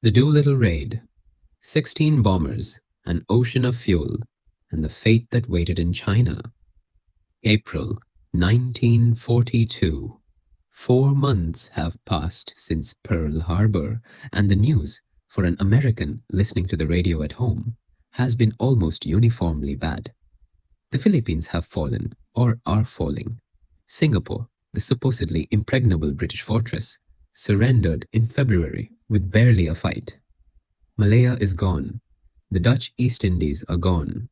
The Doolittle raid, 16 bombers, an ocean of fuel, and the fate that waited in China. April 1942. 4 months have passed since Pearl Harbor, and the news, for an American listening to the radio at home, has been almost uniformly bad. The Philippines have fallen, or are falling. Singapore, the supposedly impregnable British fortress, surrendered in February with barely a fight. Malaya is gone. The Dutch East Indies are gone.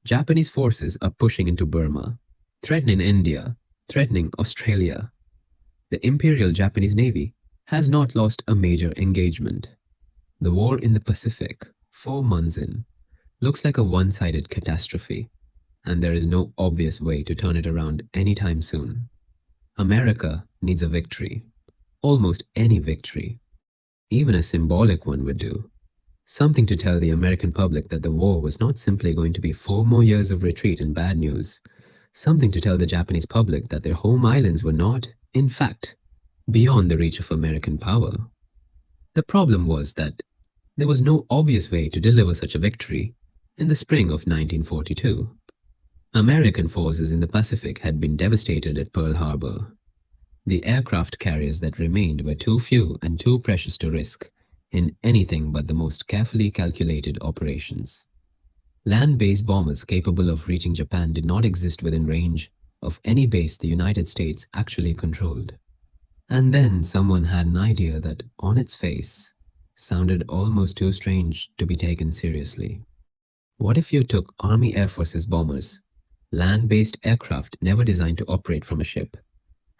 Japanese forces are pushing into Burma, threatening India, threatening Australia. The Imperial Japanese Navy has not lost a major engagement. The war in the Pacific, 4 months in, looks like a one-sided catastrophe, and there is no obvious way to turn it around anytime soon. America needs a victory, almost any victory. Even a symbolic one would do. Something to tell the American public that the war was not simply going to be 4 more years of retreat and bad news. Something to tell the Japanese public that their home islands were not, in fact, beyond the reach of American power. The problem was that there was no obvious way to deliver such a victory in the spring of 1942. American forces in the Pacific had been devastated at Pearl Harbor. The aircraft carriers that remained were too few and too precious to risk in anything but the most carefully calculated operations. Land-based bombers capable of reaching Japan did not exist within range of any base the United States actually controlled. And then someone had an idea that, on its face, sounded almost too strange to be taken seriously. What if you took Army Air Force's bombers, land-based aircraft never designed to operate from a ship,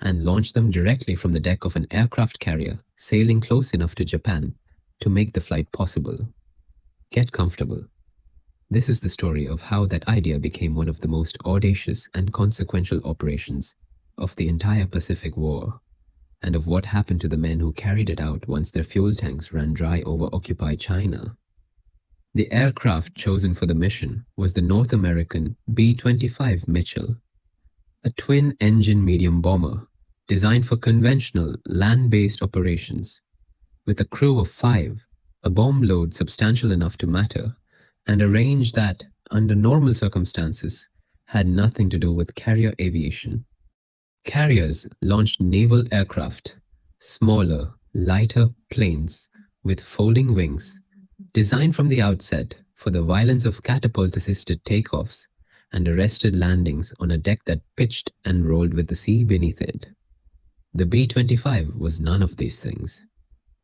and launched them directly from the deck of an aircraft carrier sailing close enough to Japan to make the flight possible? Get comfortable. This is the story of how that idea became one of the most audacious and consequential operations of the entire Pacific War, and of what happened to the men who carried it out once their fuel tanks ran dry over occupied China. The aircraft chosen for the mission was the North American B-25 Mitchell, a twin-engine medium bomber designed for conventional land-based operations. With a crew of 5, a bomb load substantial enough to matter, and a range that, under normal circumstances, had nothing to do with carrier aviation. Carriers launched naval aircraft, smaller, lighter planes with folding wings, designed from the outset for the violence of catapult-assisted takeoffs and arrested landings on a deck that pitched and rolled with the sea beneath it. The B-25 was none of these things.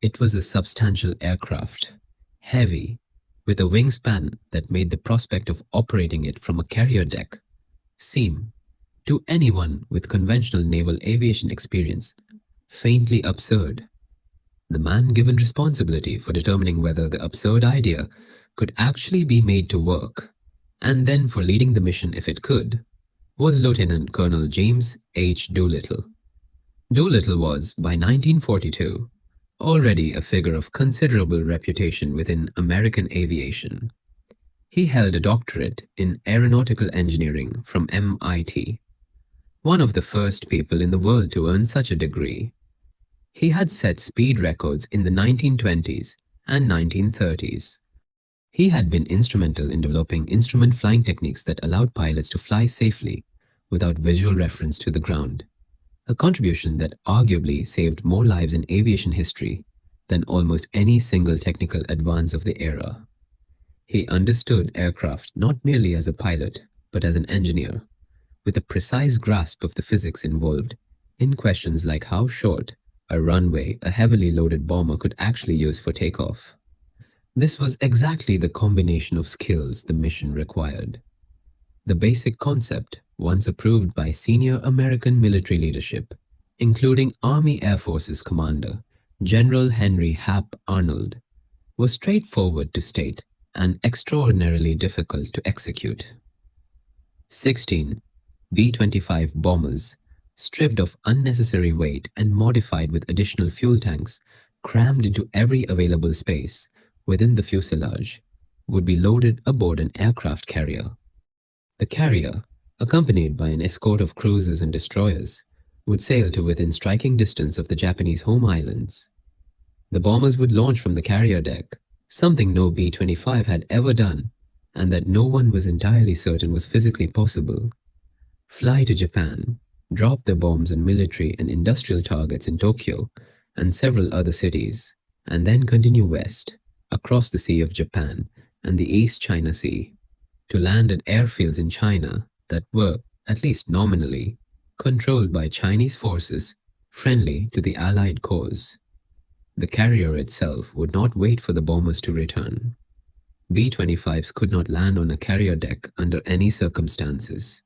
It was a substantial aircraft, heavy, with a wingspan that made the prospect of operating it from a carrier deck seem, to anyone with conventional naval aviation experience, faintly absurd. The man given responsibility for determining whether the absurd idea could actually be made to work, and then for leading the mission if it could, was Lieutenant Colonel James H. Doolittle. Doolittle was, by 1942, already a figure of considerable reputation within American aviation. He held a doctorate in aeronautical engineering from MIT, one of the first people in the world to earn such a degree. He had set speed records in the 1920s and 1930s. He had been instrumental in developing instrument flying techniques that allowed pilots to fly safely without visual reference to the ground, a contribution that arguably saved more lives in aviation history than almost any single technical advance of the era. He understood aircraft not merely as a pilot, but as an engineer, with a precise grasp of the physics involved in questions like how short a runway a heavily loaded bomber could actually use for takeoff. This was exactly the combination of skills the mission required. The basic concept, once approved by senior American military leadership, including Army Air Forces Commander General Henry Hap Arnold, was straightforward to state and extraordinarily difficult to execute. 16 B-25 bombers, stripped of unnecessary weight and modified with additional fuel tanks crammed into every available space within the fuselage, would be loaded aboard an aircraft carrier. The carrier, accompanied by an escort of cruisers and destroyers, would sail to within striking distance of the Japanese home islands. The bombers would launch from the carrier deck, something no B-25 had ever done, and that no one was entirely certain was physically possible. Fly to Japan, drop their bombs on military and industrial targets in Tokyo and several other cities, and then continue west, across the Sea of Japan and the East China Sea, to land at airfields in China that were, at least nominally, controlled by Chinese forces friendly to the Allied cause. The carrier itself would not wait for the bombers to return. B-25s could not land on a carrier deck under any circumstances.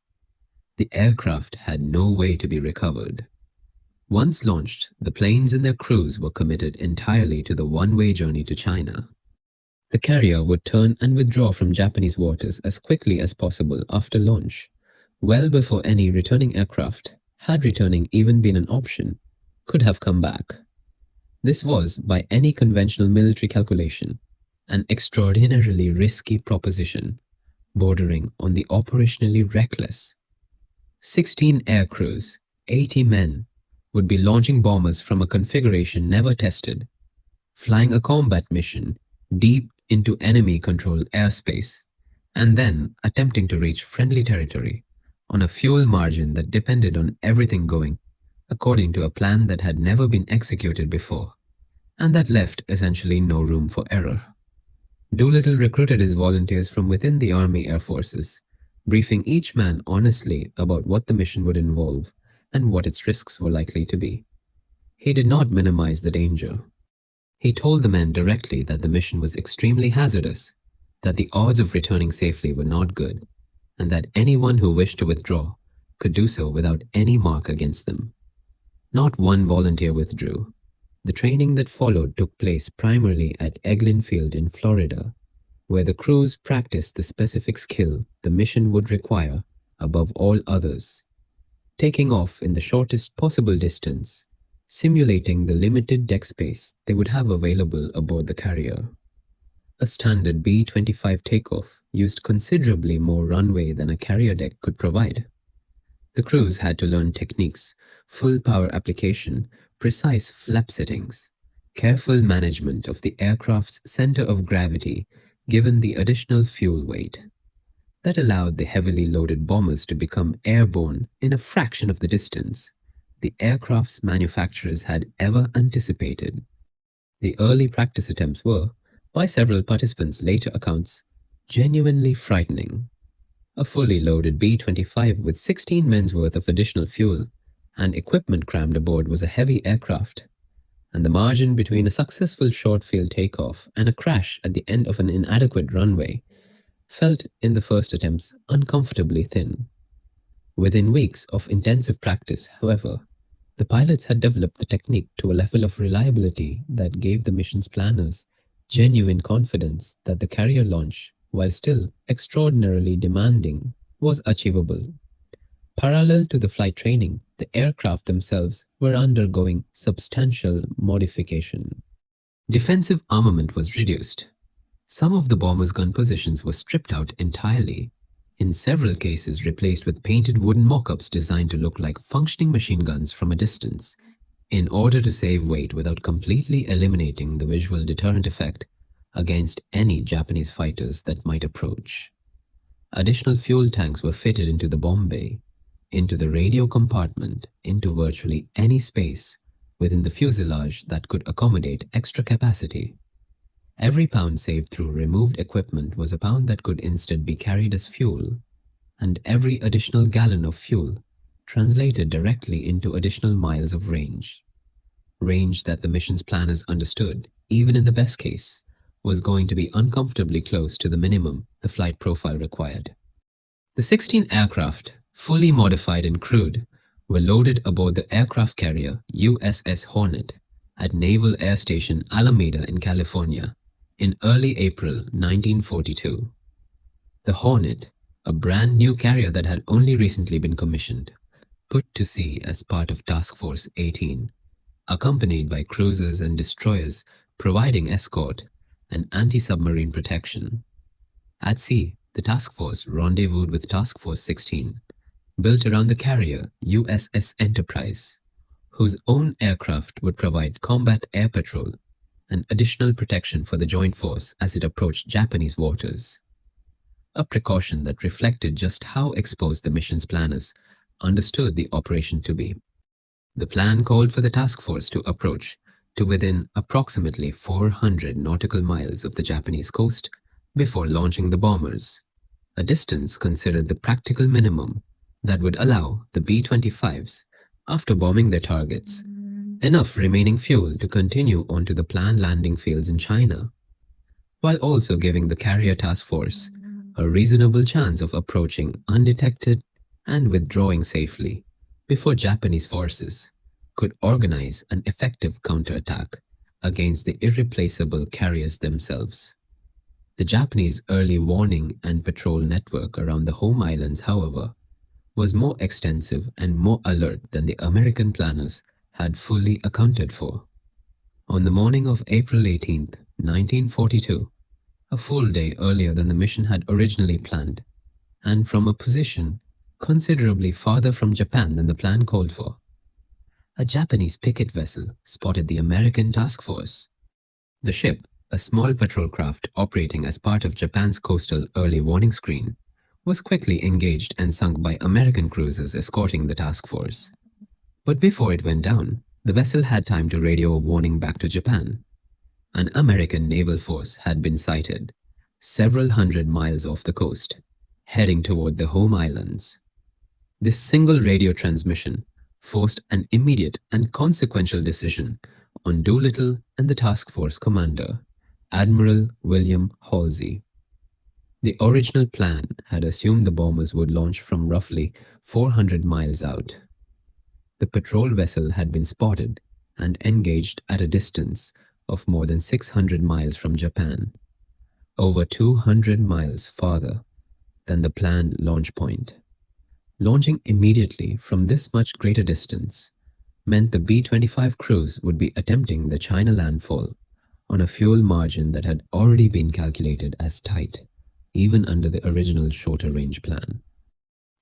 The aircraft had no way to be recovered. Once launched, the planes and their crews were committed entirely to the one-way journey to China. The carrier would turn and withdraw from Japanese waters as quickly as possible after launch, well before any returning aircraft, had returning even been an option, could have come back. This was, by any conventional military calculation, an extraordinarily risky proposition, bordering on the operationally reckless. 16 air crews, 80 men, would be launching bombers from a configuration never tested, flying a combat mission deep into enemy-controlled airspace, and then attempting to reach friendly territory on a fuel margin that depended on everything going according to a plan that had never been executed before, and that left essentially no room for error. Doolittle recruited his volunteers from within the Army Air Forces, briefing each man honestly about what the mission would involve and what its risks were likely to be. He did not minimize the danger. He told the men directly that the mission was extremely hazardous, that the odds of returning safely were not good, and that anyone who wished to withdraw could do so without any mark against them. Not one volunteer withdrew. The training that followed took place primarily at Eglin Field in Florida, where the crews practiced the specific skill the mission would require above all others, taking off in the shortest possible distance, simulating the limited deck space they would have available aboard the carrier. A standard B-25 takeoff used considerably more runway than a carrier deck could provide. The crews had to learn techniques, full power application, precise flap settings, careful management of the aircraft's center of gravity given the additional fuel weight. That allowed the heavily loaded bombers to become airborne in a fraction of the distance the aircraft's manufacturers had ever anticipated. The early practice attempts were, by several participants' later accounts, genuinely frightening. A fully loaded B-25 with 16 men's worth of additional fuel and equipment crammed aboard was a heavy aircraft, and the margin between a successful short-field takeoff and a crash at the end of an inadequate runway felt in the first attempts uncomfortably thin. Within weeks of intensive practice, however, the pilots had developed the technique to a level of reliability that gave the mission's planners genuine confidence that the carrier launch, while still extraordinarily demanding, was achievable. Parallel to the flight training, the aircraft themselves were undergoing substantial modification. Defensive armament was reduced. Some of the bombers' gun positions were stripped out entirely, in several cases replaced with painted wooden mock-ups designed to look like functioning machine guns from a distance, in order to save weight without completely eliminating the visual deterrent effect against any Japanese fighters that might approach. Additional fuel tanks were fitted into the bomb bay, into the radio compartment, into virtually any space within the fuselage that could accommodate extra capacity. Every pound saved through removed equipment was a pound that could instead be carried as fuel, and every additional gallon of fuel translated directly into additional miles of range. Range that the mission's planners understood, even in the best case, was going to be uncomfortably close to the minimum the flight profile required. The 16 aircraft, fully modified and crewed, were loaded aboard the aircraft carrier USS Hornet at Naval Air Station Alameda in California in early April 1942. The Hornet, a brand new carrier that had only recently been commissioned, put to sea as part of Task Force 18, accompanied by cruisers and destroyers providing escort and anti-submarine protection. At sea, the task force rendezvoused with Task Force 16, built around the carrier USS Enterprise, whose own aircraft would provide combat air patrol an additional protection for the joint force as it approached Japanese waters. A precaution that reflected just how exposed the mission's planners understood the operation to be. The plan called for the task force to approach to within approximately 400 nautical miles of the Japanese coast before launching the bombers, a distance considered the practical minimum that would allow the B-25s, after bombing their targets, enough remaining fuel to continue onto the planned landing fields in China, while also giving the carrier task force a reasonable chance of approaching undetected and withdrawing safely before Japanese forces could organize an effective counterattack against the irreplaceable carriers themselves. The Japanese early warning and patrol network around the home islands, however, was more extensive and more alert than the American planners had fully accounted for. On the morning of April 18th, 1942, a full day earlier than the mission had originally planned, and from a position considerably farther from Japan than the plan called for, a Japanese picket vessel spotted the American task force. The ship, a small patrol craft operating as part of Japan's coastal early warning screen, was quickly engaged and sunk by American cruisers escorting the task force. But before it went down, the vessel had time to radio a warning back to Japan. An American naval force had been sighted, several hundred miles off the coast, heading toward the home islands. This single radio transmission forced an immediate and consequential decision on Doolittle and the task force commander, Admiral William Halsey. The original plan had assumed the bombers would launch from roughly 400 miles out. The patrol vessel had been spotted and engaged at a distance of more than 600 miles from Japan, over 200 miles farther than the planned launch point. Launching immediately from this much greater distance meant the B-25 crews would be attempting the China landfall on a fuel margin that had already been calculated as tight, even under the original shorter range plan.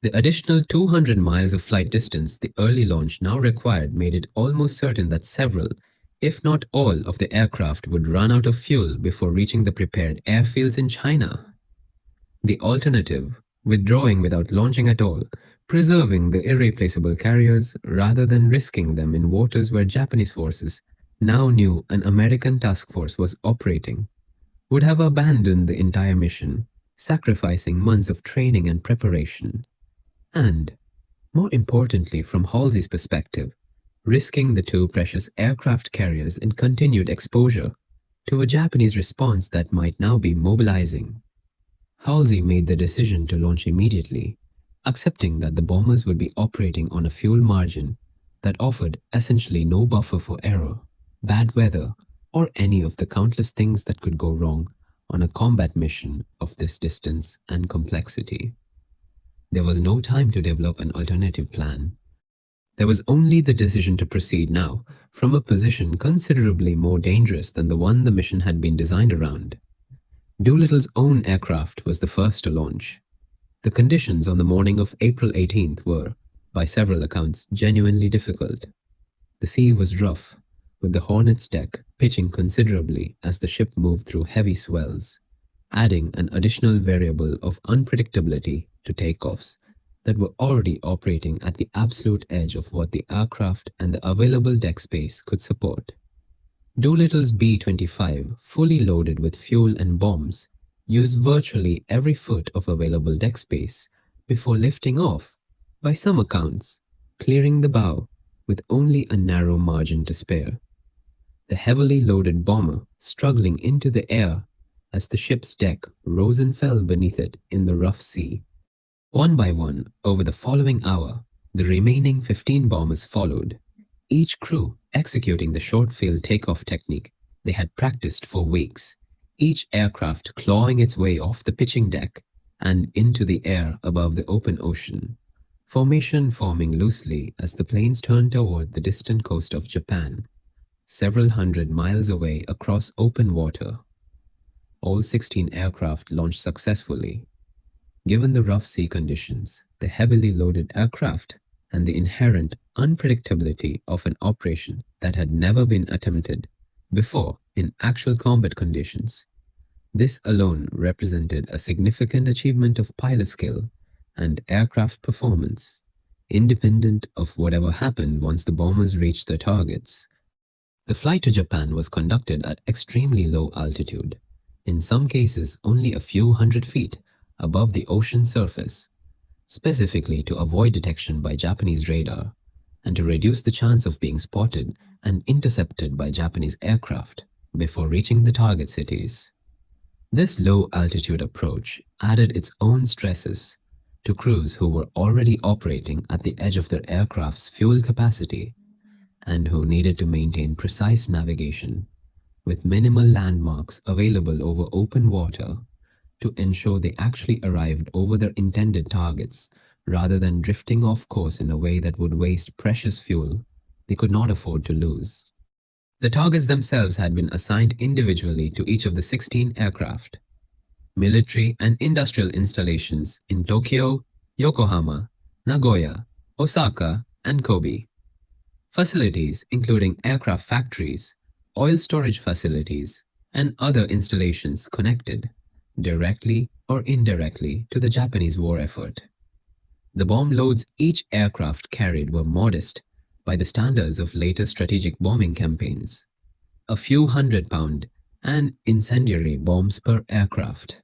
The additional 200 miles of flight distance the early launch now required made it almost certain that several, if not all, of the aircraft would run out of fuel before reaching the prepared airfields in China. The alternative, withdrawing without launching at all, preserving the irreplaceable carriers rather than risking them in waters where Japanese forces now knew an American task force was operating, would have abandoned the entire mission, sacrificing months of training and preparation. And, more importantly from Halsey's perspective, risking the two precious aircraft carriers in continued exposure to a Japanese response that might now be mobilizing. Halsey made the decision to launch immediately, accepting that the bombers would be operating on a fuel margin that offered essentially no buffer for error, bad weather, or any of the countless things that could go wrong on a combat mission of this distance and complexity. There was no time to develop an alternative plan. There was only the decision to proceed now from a position considerably more dangerous than the one the mission had been designed around. Doolittle's own aircraft was the first to launch. The conditions on the morning of April 18th were, by several accounts, genuinely difficult. The sea was rough, with the Hornet's deck pitching considerably as the ship moved through heavy swells, adding an additional variable of unpredictability to takeoffs that were already operating at the absolute edge of what the aircraft and the available deck space could support. Doolittle's B-25, fully loaded with fuel and bombs, used virtually every foot of available deck space before lifting off, by some accounts, clearing the bow with only a narrow margin to spare. The heavily loaded bomber struggling into the air as the ship's deck rose and fell beneath it in the rough sea. One by one, over the following hour, the remaining 15 bombers followed, each crew executing the short-field takeoff technique they had practiced for weeks, each aircraft clawing its way off the pitching deck and into the air above the open ocean, formation forming loosely as the planes turned toward the distant coast of Japan, several hundred miles away across open water. All 16 aircraft launched successfully. Given the rough sea conditions, the heavily loaded aircraft, and the inherent unpredictability of an operation that had never been attempted before in actual combat conditions. This alone represented a significant achievement of pilot skill and aircraft performance, independent of whatever happened once the bombers reached their targets. The flight to Japan was conducted at extremely low altitude, in some cases only a few hundred feet above the ocean surface, specifically to avoid detection by Japanese radar and to reduce the chance of being spotted and intercepted by Japanese aircraft before reaching the target cities. This low altitude approach added its own stresses to crews who were already operating at the edge of their aircraft's fuel capacity and who needed to maintain precise navigation with minimal landmarks available over open water to ensure they actually arrived over their intended targets rather than drifting off course in a way that would waste precious fuel they could not afford to lose. The targets themselves had been assigned individually to each of the 16 aircraft. Military and industrial installations in Tokyo, Yokohama, Nagoya, Osaka, and Kobe. Facilities including aircraft factories, oil storage facilities, and other installations connected, directly or indirectly, to the Japanese war effort. The bomb loads each aircraft carried were modest by the standards of later strategic bombing campaigns. A few 100-pound and incendiary bombs per aircraft,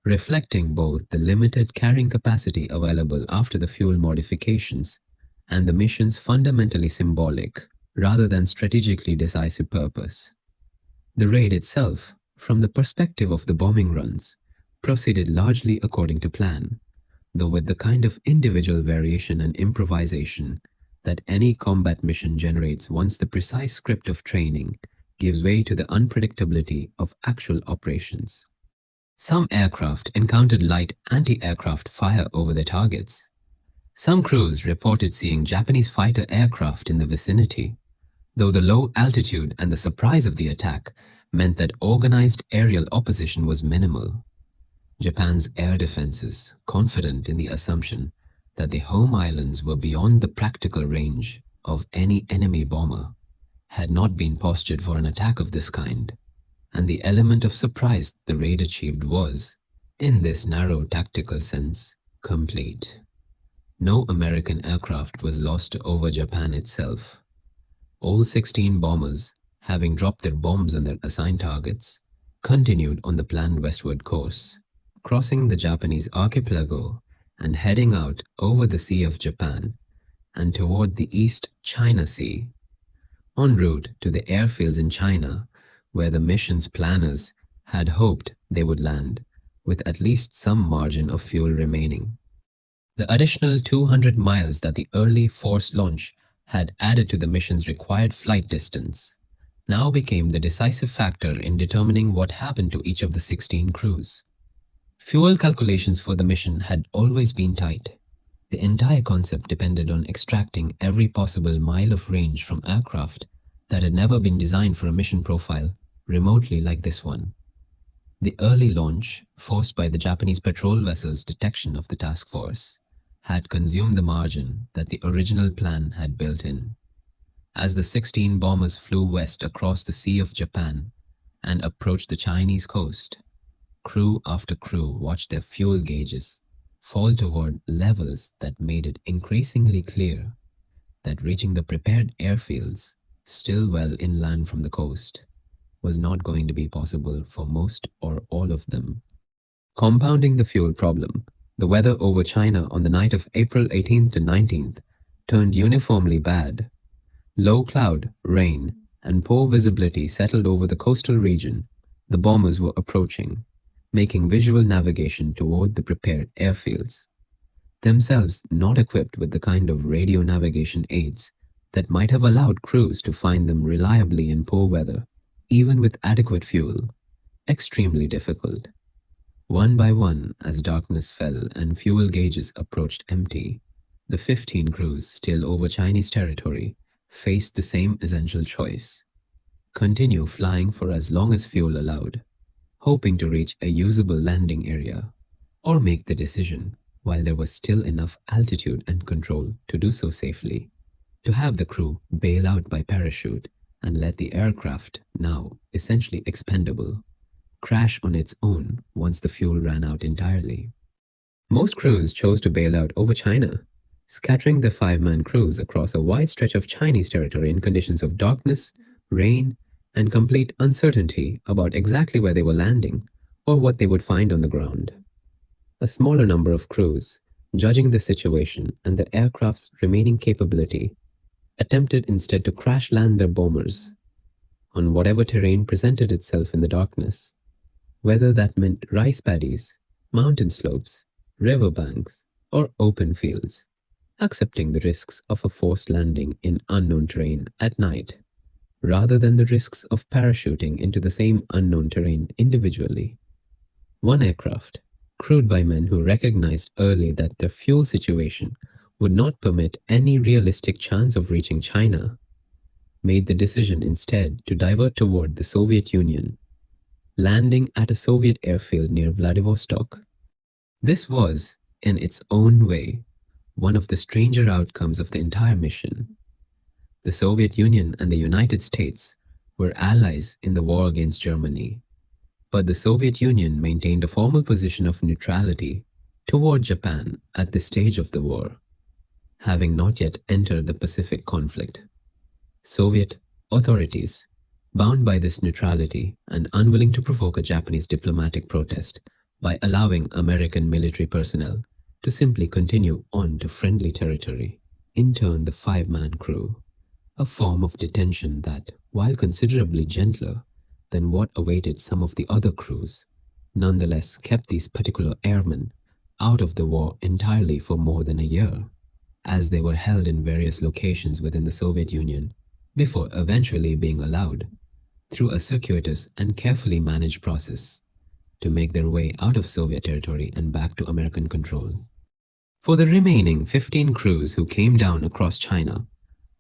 reflecting both the limited carrying capacity available after the fuel modifications and the mission's fundamentally symbolic rather than strategically decisive purpose. The raid itself, from the perspective of the bombing runs, proceeded largely according to plan, though with the kind of individual variation and improvisation that any combat mission generates once the precise script of training gives way to the unpredictability of actual operations. Some aircraft encountered light anti-aircraft fire over their targets. Some crews reported seeing Japanese fighter aircraft in the vicinity, though the low altitude and the surprise of the attack meant that organized aerial opposition was minimal. Japan's air defenses, confident in the assumption that the home islands were beyond the practical range of any enemy bomber, had not been postured for an attack of this kind, and the element of surprise the raid achieved was, in this narrow tactical sense, complete. No American aircraft was lost over Japan itself. All 16 bombers, having dropped their bombs on their assigned targets, continued on the planned westward course, crossing the Japanese archipelago and heading out over the Sea of Japan and toward the East China Sea, en route to the airfields in China where the mission's planners had hoped they would land, with at least some margin of fuel remaining. The additional 200 miles that the early forced launch had added to the mission's required flight distance now became the decisive factor in determining what happened to each of the 16 crews. Fuel calculations for the mission had always been tight. The entire concept depended on extracting every possible mile of range from aircraft that had never been designed for a mission profile remotely like this one. The early launch, forced by the Japanese patrol vessel's detection of the task force, had consumed the margin that the original plan had built in. As the 16 bombers flew west across the Sea of Japan and approached the Chinese coast, crew after crew watched their fuel gauges fall toward levels that made it increasingly clear that reaching the prepared airfields, still well inland from the coast, was not going to be possible for most or all of them. Compounding the fuel problem, the weather over China on the night of April 18th to 19th turned uniformly bad. Low cloud, rain, and poor visibility settled over the coastal region the bombers were approaching, making visual navigation toward the prepared airfields, themselves not equipped with the kind of radio navigation aids that might have allowed crews to find them reliably in poor weather, even with adequate fuel, extremely difficult. One by one, as darkness fell and fuel gauges approached empty, the 15 crews still over Chinese territory faced the same essential choice: continue flying for as long as fuel allowed, hoping to reach a usable landing area, or make the decision, while there was still enough altitude and control to do so safely, to have the crew bail out by parachute and let the aircraft, now essentially expendable, crash on its own once the fuel ran out entirely. Most crews chose to bail out over China, scattering the five-man crews across a wide stretch of Chinese territory in conditions of darkness, rain, and complete uncertainty about exactly where they were landing or what they would find on the ground. A smaller number of crews, judging the situation and the aircraft's remaining capability, attempted instead to crash land their bombers on whatever terrain presented itself in the darkness, whether that meant rice paddies, mountain slopes, river banks, or open fields, accepting the risks of a forced landing in unknown terrain at night, rather than the risks of parachuting into the same unknown terrain individually. One aircraft, crewed by men who recognized early that their fuel situation would not permit any realistic chance of reaching China, made the decision instead to divert toward the Soviet Union, landing at a Soviet airfield near Vladivostok. This was, in its own way, one of the stranger outcomes of the entire mission. The Soviet Union and the United States were allies in the war against Germany, but the Soviet Union maintained a formal position of neutrality toward Japan at this stage of the war, having not yet entered the Pacific conflict. Soviet authorities, bound by this neutrality and unwilling to provoke a Japanese diplomatic protest by allowing American military personnel to simply continue on to friendly territory, interned the five-man crew, a form of detention that, while considerably gentler than what awaited some of the other crews, nonetheless kept these particular airmen out of the war entirely for more than a year, as they were held in various locations within the Soviet Union before eventually being allowed, through a circuitous and carefully managed process, to make their way out of Soviet territory and back to American control. For the remaining 15 crews who came down across China,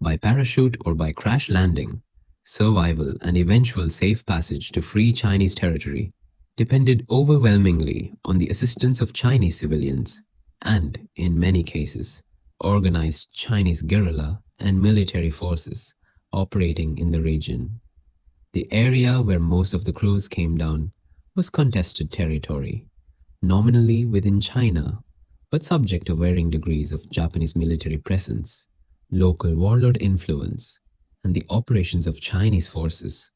by parachute or by crash landing, survival and eventual safe passage to free Chinese territory depended overwhelmingly on the assistance of Chinese civilians and, in many cases, organized Chinese guerrilla and military forces operating in the region. The area where most of the crews came down was contested territory, nominally within China, but subject to varying degrees of Japanese military presence, local warlord influence, and the operations of Chinese forces,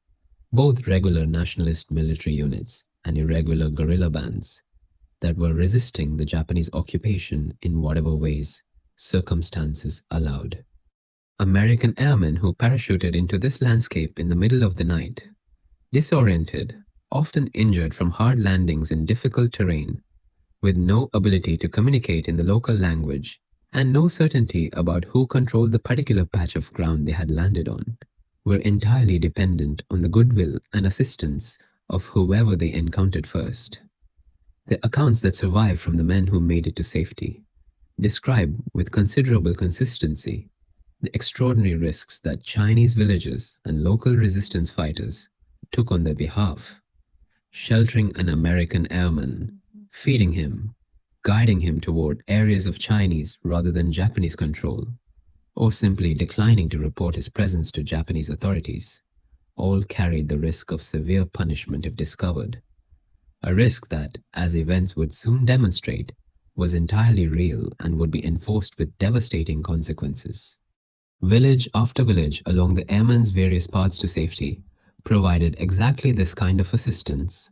both regular nationalist military units and irregular guerrilla bands that were resisting the Japanese occupation in whatever ways circumstances allowed. American airmen who parachuted into this landscape in the middle of the night, disoriented, often injured from hard landings in difficult terrain, with no ability to communicate in the local language and no certainty about who controlled the particular patch of ground they had landed on, were entirely dependent on the goodwill and assistance of whoever they encountered first. The accounts that survive from the men who made it to safety describe with considerable consistency the extraordinary risks that Chinese villagers and local resistance fighters took on their behalf, sheltering an American airman, feeding him, guiding him toward areas of Chinese rather than Japanese control, or simply declining to report his presence to Japanese authorities, all carried the risk of severe punishment if discovered, a risk that, as events would soon demonstrate, was entirely real and would be enforced with devastating consequences. Village after village along the airmen's various paths to safety provided exactly this kind of assistance,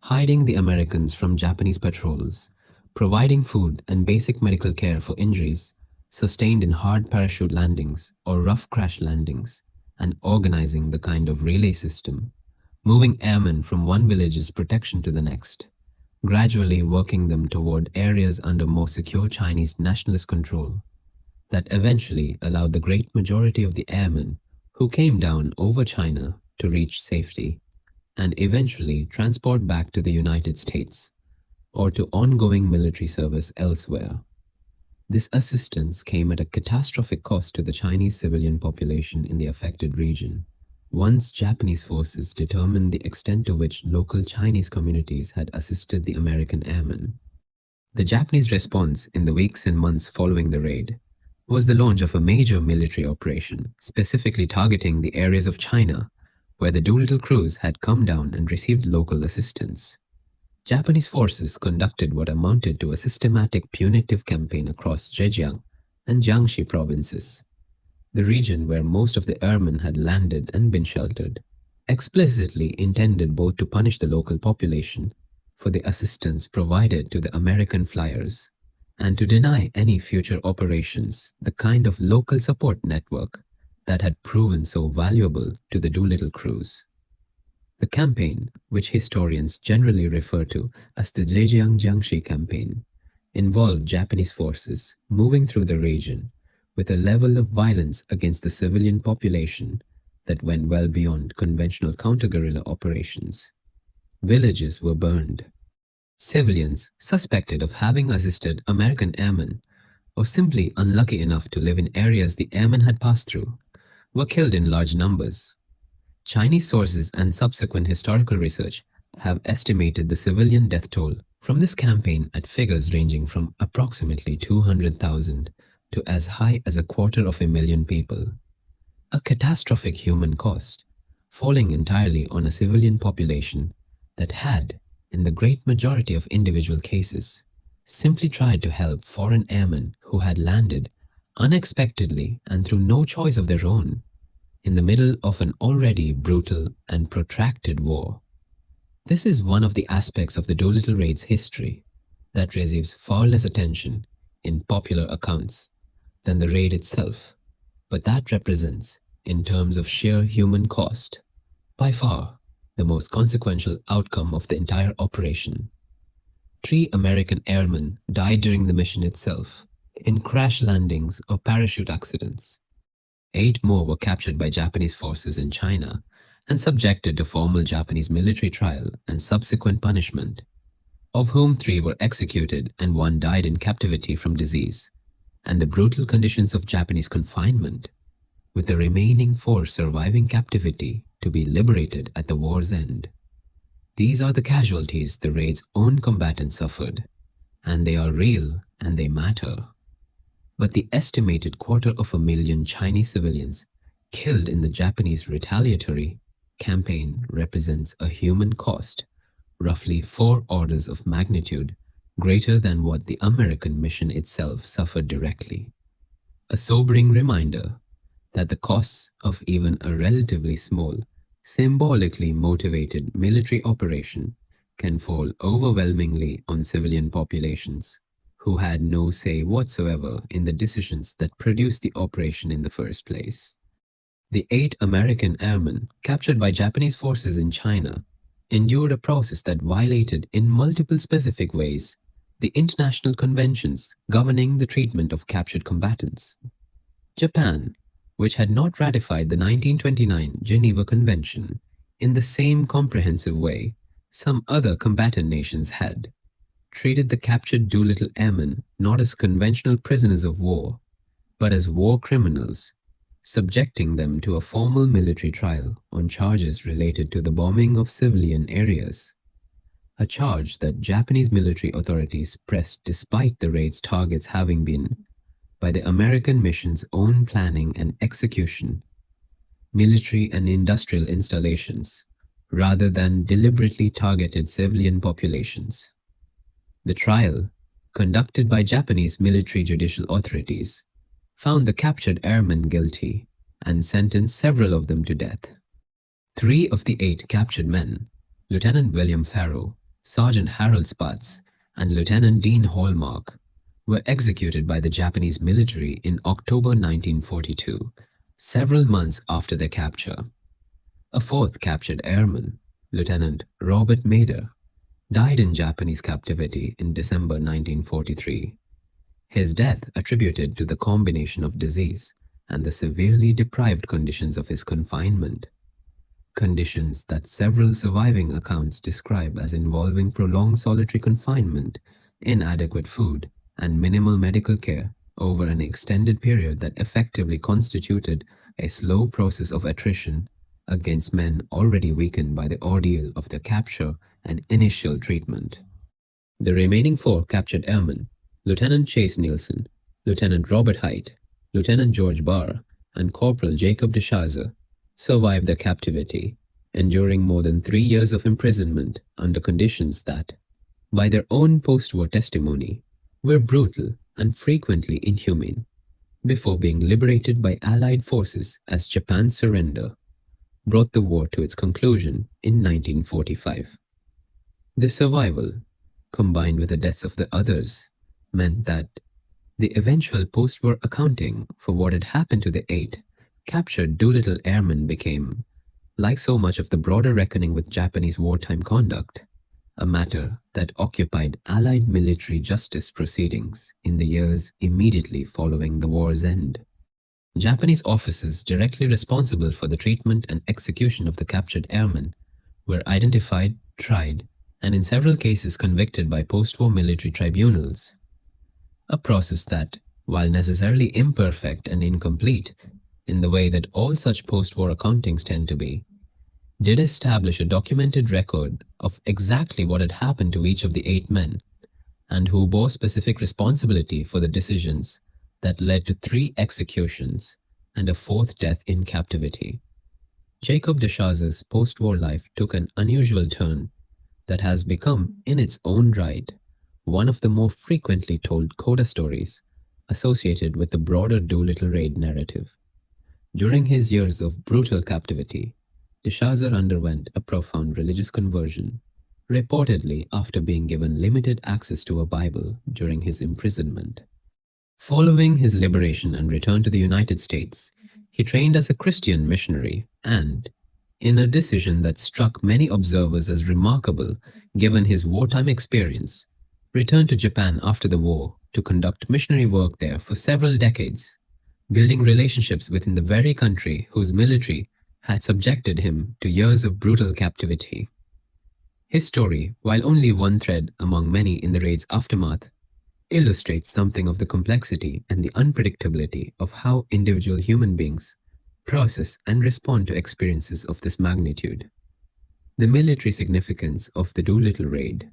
hiding the Americans from Japanese patrols, providing food and basic medical care for injuries sustained in hard parachute landings or rough crash landings, and organizing the kind of relay system, moving airmen from one village's protection to the next, gradually working them toward areas under more secure Chinese nationalist control, that eventually allowed the great majority of the airmen who came down over China to reach safety and eventually transport back to the United States or to ongoing military service elsewhere. This assistance came at a catastrophic cost to the Chinese civilian population in the affected region. Once Japanese forces determined the extent to which local Chinese communities had assisted the American airmen, the Japanese response in the weeks and months following the raid was the launch of a major military operation, specifically targeting the areas of China where the Doolittle crews had come down and received local assistance. Japanese forces conducted what amounted to a systematic punitive campaign across Zhejiang and Jiangxi provinces, the region where most of the airmen had landed and been sheltered, explicitly intended both to punish the local population for the assistance provided to the American flyers and to deny any future operations the kind of local support network that had proven so valuable to the Doolittle crews. The campaign, which historians generally refer to as the Zhejiang-Jiangxi campaign, involved Japanese forces moving through the region with a level of violence against the civilian population that went well beyond conventional counter-guerrilla operations. Villages were burned. Civilians suspected of having assisted American airmen or simply unlucky enough to live in areas the airmen had passed through were killed in large numbers. Chinese sources and subsequent historical research have estimated the civilian death toll from this campaign at figures ranging from approximately 200,000 to as high as 250,000 people. A catastrophic human cost, falling entirely on a civilian population that had, in the great majority of individual cases, simply tried to help foreign airmen who had landed unexpectedly and through no choice of their own in the middle of an already brutal and protracted war. This is one of the aspects of the Doolittle raid's history that receives far less attention in popular accounts than the raid itself, but that represents, in terms of sheer human cost, by far the most consequential outcome of the entire operation. 3 American airmen died during the mission itself, in crash landings or parachute accidents. 8 more were captured by Japanese forces in China and subjected to formal Japanese military trial and subsequent punishment, of whom 3 were executed and 1 died in captivity from disease and the brutal conditions of Japanese confinement, with the remaining 4 surviving captivity to be liberated at the war's end. These are the casualties the raid's own combatants suffered, and they are real and they matter. But the estimated 250,000 Chinese civilians killed in the Japanese retaliatory campaign represents a human cost roughly 4 orders of magnitude greater than what the American mission itself suffered directly. A sobering reminder that the costs of even a relatively small, symbolically motivated military operation can fall overwhelmingly on civilian populations who had no say whatsoever in the decisions that produced the operation in the first place. The 8 American airmen captured by Japanese forces in China endured a process that violated in multiple specific ways the international conventions governing the treatment of captured combatants. Japan, which had not ratified the 1929 Geneva Convention in the same comprehensive way some other combatant nations had, treated the captured Doolittle airmen not as conventional prisoners of war, but as war criminals, subjecting them to a formal military trial on charges related to the bombing of civilian areas, a charge that Japanese military authorities pressed despite the raid's targets having been, by the American mission's own planning and execution, military and industrial installations, rather than deliberately targeted civilian populations. The trial, conducted by Japanese military judicial authorities, found the captured airmen guilty and sentenced several of them to death. 3 of the 8 captured men, Lieutenant William Farrow, Sergeant Harold Spatz, and Lieutenant Dean Hallmark, were executed by the Japanese military in October 1942, several months after their capture. A 4th captured airman, Lieutenant Robert Mader, died in Japanese captivity in December 1943. His death attributed to the combination of disease and the severely deprived conditions of his confinement, conditions that several surviving accounts describe as involving prolonged solitary confinement, inadequate food, and minimal medical care over an extended period that effectively constituted a slow process of attrition against men already weakened by the ordeal of their capture and initial treatment. The remaining 4 captured airmen, Lieutenant Chase Nielsen, Lieutenant Robert Hite, Lieutenant George Barr, and Corporal Jacob de Chazer survived the captivity, enduring more than 3 years of imprisonment under conditions that, by their own post-war testimony, were brutal and frequently inhumane, before being liberated by Allied forces as Japan's surrender brought the war to its conclusion in 1945. Their survival, combined with the deaths of the others, meant that the eventual post-war accounting for what had happened to the 8 captured Doolittle airmen became, like so much of the broader reckoning with Japanese wartime conduct, a matter that occupied Allied military justice proceedings in the years immediately following the war's end. Japanese officers directly responsible for the treatment and execution of the captured airmen were identified, tried, and in several cases convicted by post-war military tribunals, a process that, while necessarily imperfect and incomplete in the way that all such post-war accountings tend to be, did establish a documented record of exactly what had happened to each of the 8 men, and who bore specific responsibility for the decisions that led to 3 executions and a 4th death in captivity. Jacob de Chazer's post-war life took an unusual turn that has become, in its own right, one of the more frequently told coda stories associated with the broader Doolittle raid narrative. During his years of brutal captivity, de Chazer underwent a profound religious conversion, reportedly after being given limited access to a Bible during his imprisonment. Following his liberation and return to the United States, he trained as a Christian missionary and, in a decision that struck many observers as remarkable given his wartime experience, returned to Japan after the war to conduct missionary work there for several decades, building relationships within the very country whose military had subjected him to years of brutal captivity. His story, while only one thread among many in the raid's aftermath, illustrates something of the complexity and the unpredictability of how individual human beings process and respond to experiences of this magnitude. The military significance of the Doolittle raid,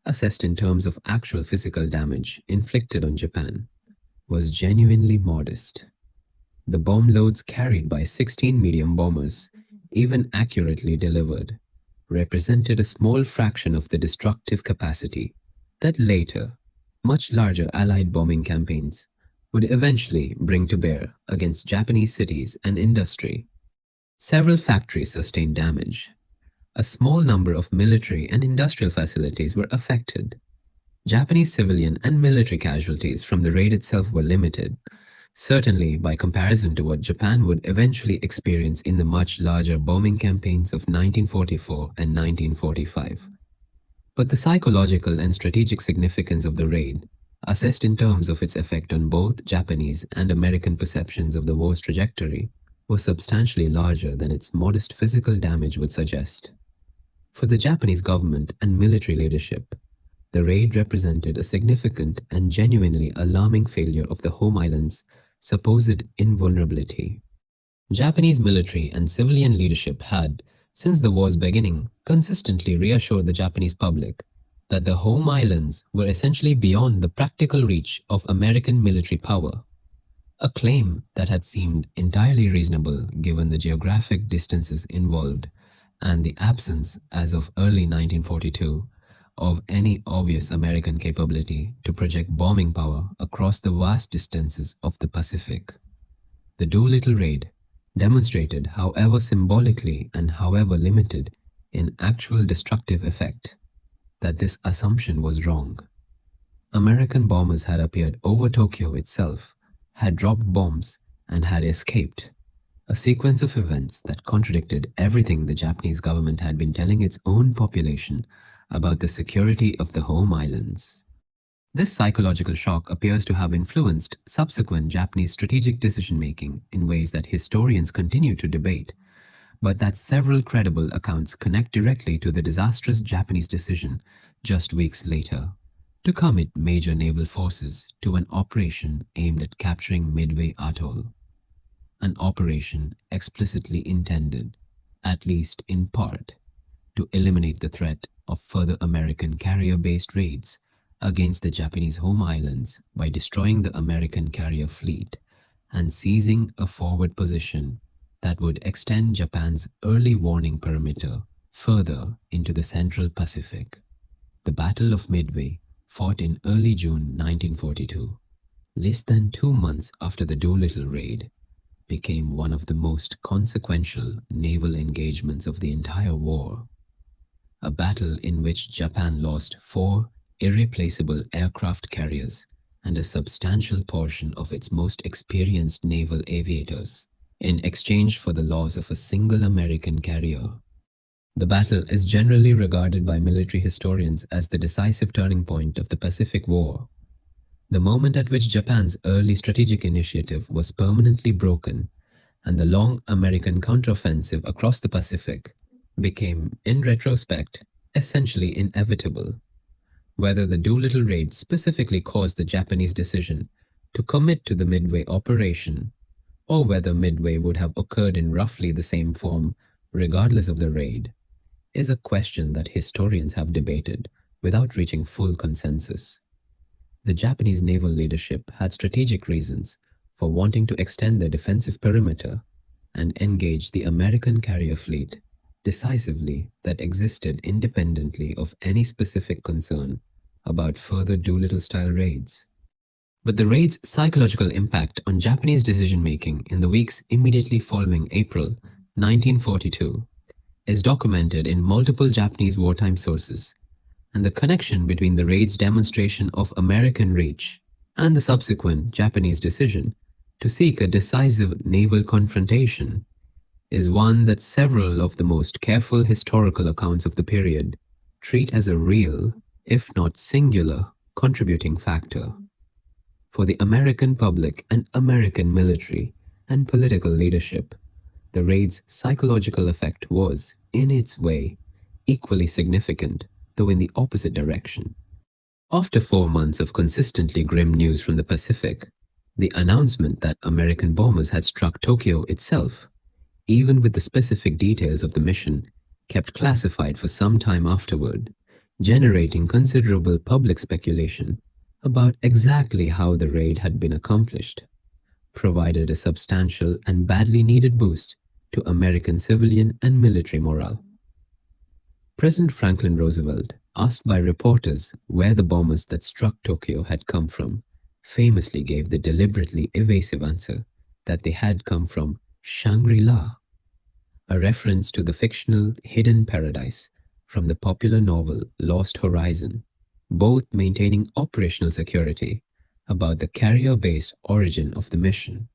assessed in terms of actual physical damage inflicted on Japan, was genuinely modest. The bomb loads carried by 16 medium bombers, even accurately delivered, represented a small fraction of the destructive capacity that later, much larger Allied bombing campaigns would eventually bring to bear against Japanese cities and industry. Several factories sustained damage. A small number of military and industrial facilities were affected. Japanese civilian and military casualties from the raid itself were limited, certainly by comparison to what Japan would eventually experience in the much larger bombing campaigns of 1944 and 1945. But the psychological and strategic significance of the raid, assessed in terms of its effect on both Japanese and American perceptions of the war's trajectory, was substantially larger than its modest physical damage would suggest. For the Japanese government and military leadership, the raid represented a significant and genuinely alarming failure of the home island's supposed invulnerability. Japanese military and civilian leadership had, since the war's beginning, consistently reassured the Japanese public that the home islands were essentially beyond the practical reach of American military power, a claim that had seemed entirely reasonable given the geographic distances involved and the absence, as of early 1942, of any obvious American capability to project bombing power across the vast distances of the Pacific. The Doolittle raid demonstrated, however symbolically and however limited in actual destructive effect, that this assumption was wrong. American bombers had appeared over Tokyo itself, had dropped bombs, and had escaped, a sequence of events that contradicted everything the Japanese government had been telling its own population about the security of the home islands. This psychological shock appears to have influenced subsequent Japanese strategic decision-making in ways that historians continue to debate, but that several credible accounts connect directly to the disastrous Japanese decision just weeks later to commit major naval forces to an operation aimed at capturing Midway Atoll, an operation explicitly intended, at least in part, to eliminate the threat of further American carrier-based raids against the Japanese home islands by destroying the American carrier fleet and seizing a forward position that would extend Japan's early warning perimeter further into the central Pacific. The Battle of Midway, fought in early June 1942, less than 2 months after the Doolittle raid, became one of the most consequential naval engagements of the entire war. A battle in which Japan lost four irreplaceable aircraft carriers and a substantial portion of its most experienced naval aviators in exchange for the loss of a single American carrier. The battle is generally regarded by military historians as the decisive turning point of the Pacific War, the moment at which Japan's early strategic initiative was permanently broken and the long American counteroffensive across the Pacific became, in retrospect, essentially inevitable. Whether the Doolittle raid specifically caused the Japanese decision to commit to the Midway operation, or whether Midway would have occurred in roughly the same form regardless of the raid, is a question that historians have debated without reaching full consensus. The Japanese naval leadership had strategic reasons for wanting to extend their defensive perimeter and engage the American carrier fleet decisively that existed independently of any specific concern about further Doolittle-style raids. But the raid's psychological impact on Japanese decision-making in the weeks immediately following April 1942 is documented in multiple Japanese wartime sources, and the connection between the raid's demonstration of American reach and the subsequent Japanese decision to seek a decisive naval confrontation is one that several of the most careful historical accounts of the period treat as a real, if not singular, contributing factor. For the American public and American military and political leadership, the raid's psychological effect was, in its way, equally significant, though in the opposite direction. After 4 months of consistently grim news from the Pacific, the announcement that American bombers had struck Tokyo itself, even with the specific details of the mission, kept classified for some time afterward, generating considerable public speculation about exactly how the raid had been accomplished, provided a substantial and badly needed boost to American civilian and military morale. President Franklin Roosevelt, asked by reporters where the bombers that struck Tokyo had come from, famously gave the deliberately evasive answer that they had come from Shangri-La, a reference to the fictional Hidden Paradise from the popular novel Lost Horizon, both maintaining operational security about the carrier-based origin of the mission,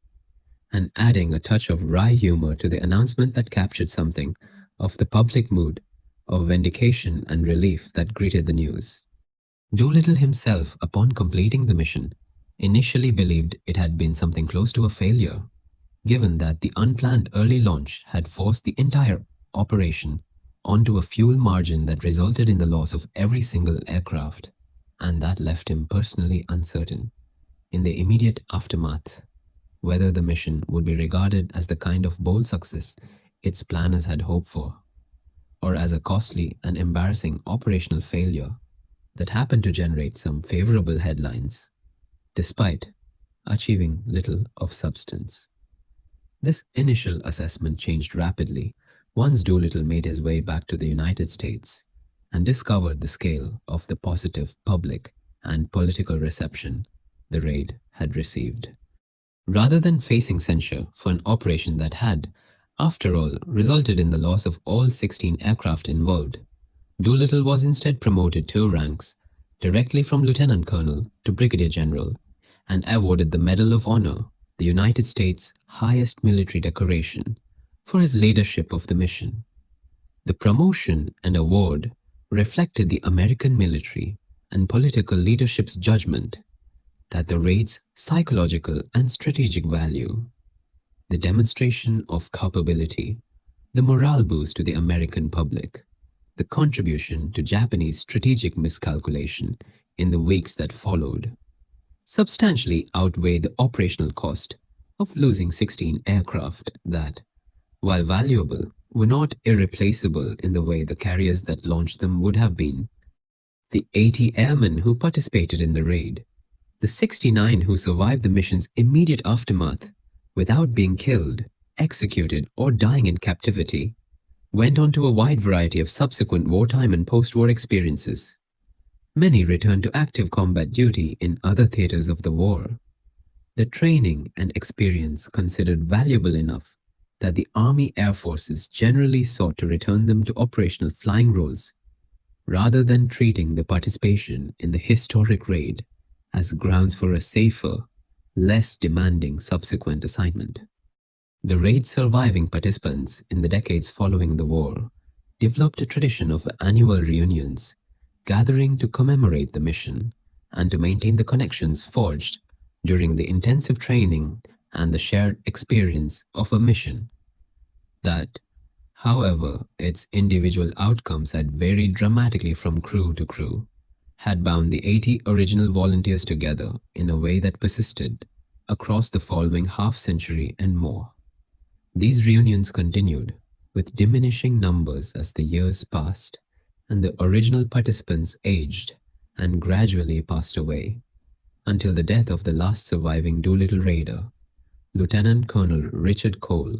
and adding a touch of wry humor to the announcement that captured something of the public mood of vindication and relief that greeted the news. Doolittle himself, upon completing the mission, initially believed it had been something close to a failure, given that the unplanned early launch had forced the entire operation onto a fuel margin that resulted in the loss of every single aircraft, and that left him personally uncertain, in the immediate aftermath, whether the mission would be regarded as the kind of bold success its planners had hoped for, or as a costly and embarrassing operational failure that happened to generate some favorable headlines, despite achieving little of substance. This initial assessment changed rapidly once Doolittle made his way back to the United States and discovered the scale of the positive public and political reception the raid had received. Rather than facing censure for an operation that had, after all, resulted in the loss of all 16 aircraft involved, Doolittle was instead promoted 2 ranks, directly from Lieutenant Colonel to Brigadier General, and awarded the Medal of Honor, the United States' highest military decoration, for his leadership of the mission. The promotion and award reflected the American military and political leadership's judgment that the raid's psychological and strategic value, the demonstration of culpability, the morale boost to the American public, the contribution to Japanese strategic miscalculation in the weeks that followed, substantially outweighed the operational cost of losing 16 aircraft that, while valuable, were not irreplaceable in the way the carriers that launched them would have been. The 80 airmen who participated in the raid, the 69 who survived the mission's immediate aftermath, without being killed, executed, or dying in captivity, went on to a wide variety of subsequent wartime and post-war experiences. Many returned to active combat duty in other theaters of the war. The training and experience considered valuable enough that the Army Air Forces generally sought to return them to operational flying roles, rather than treating the participation in the historic raid as grounds for a safer, less demanding subsequent assignment. The raid's surviving participants in the decades following the war developed a tradition of annual reunions, gathering to commemorate the mission and to maintain the connections forged during the intensive training and the shared experience of a mission that, however, its individual outcomes had varied dramatically from crew to crew, had bound the 80 original volunteers together in a way that persisted across the following half-century and more. These reunions continued, with diminishing numbers as the years passed and the original participants aged and gradually passed away, until the death of the last surviving Doolittle raider, Lieutenant Colonel Richard Cole,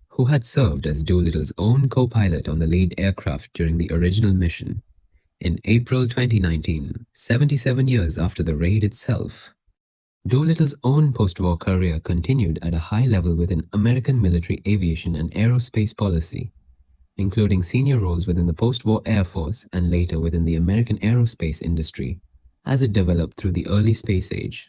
who had served as Doolittle's own co-pilot on the lead aircraft during the original mission, in April 2019, 77 years after the raid itself. Doolittle's own post-war career continued at a high level within American military aviation and aerospace policy, including senior roles within the post-war Air Force and later within the American aerospace industry as it developed through the early space age.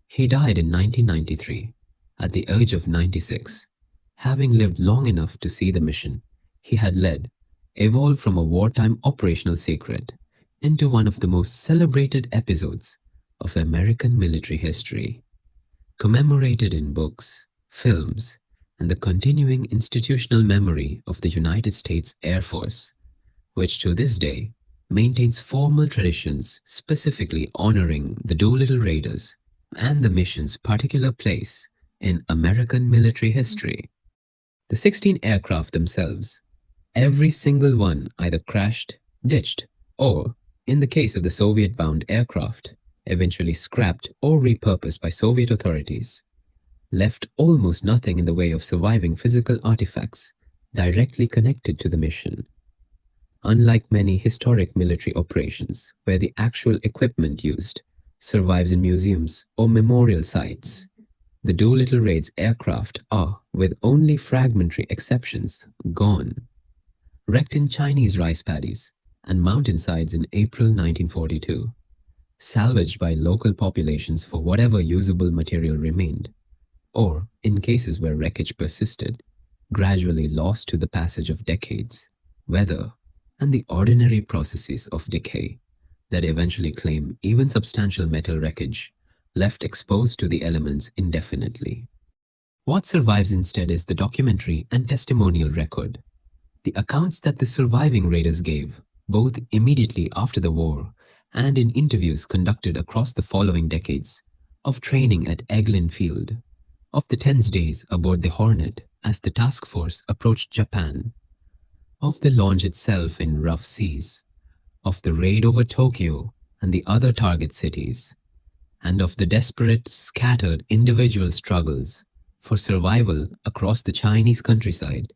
He died in 1993 at the age of 96, having lived long enough to see the mission he had led evolve from a wartime operational secret into one of the most celebrated episodes of American military history, commemorated in books, films, and the continuing institutional memory of the United States Air Force, which to this day maintains formal traditions specifically honoring the Doolittle Raiders and the mission's particular place in American military history. The 16 aircraft themselves, every single one either crashed, ditched, or, in the case of the Soviet-bound aircraft, eventually scrapped or repurposed by Soviet authorities, left almost nothing in the way of surviving physical artifacts directly connected to the mission. Unlike many historic military operations where the actual equipment used survives in museums or memorial sites, the Doolittle Raid's aircraft are, with only fragmentary exceptions, gone. Wrecked in Chinese rice paddies and mountainsides in April 1942, salvaged by local populations for whatever usable material remained, or, in cases where wreckage persisted, gradually lost to the passage of decades, weather, and the ordinary processes of decay that eventually claim even substantial metal wreckage left exposed to the elements indefinitely. What survives instead is the documentary and testimonial record, the accounts that the surviving raiders gave, both immediately after the war and in interviews conducted across the following decades, of training at Eglin Field, of the tense days aboard the Hornet as the task force approached Japan, of the launch itself in rough seas, of the raid over Tokyo and the other target cities, and of the desperate, scattered individual struggles for survival across the Chinese countryside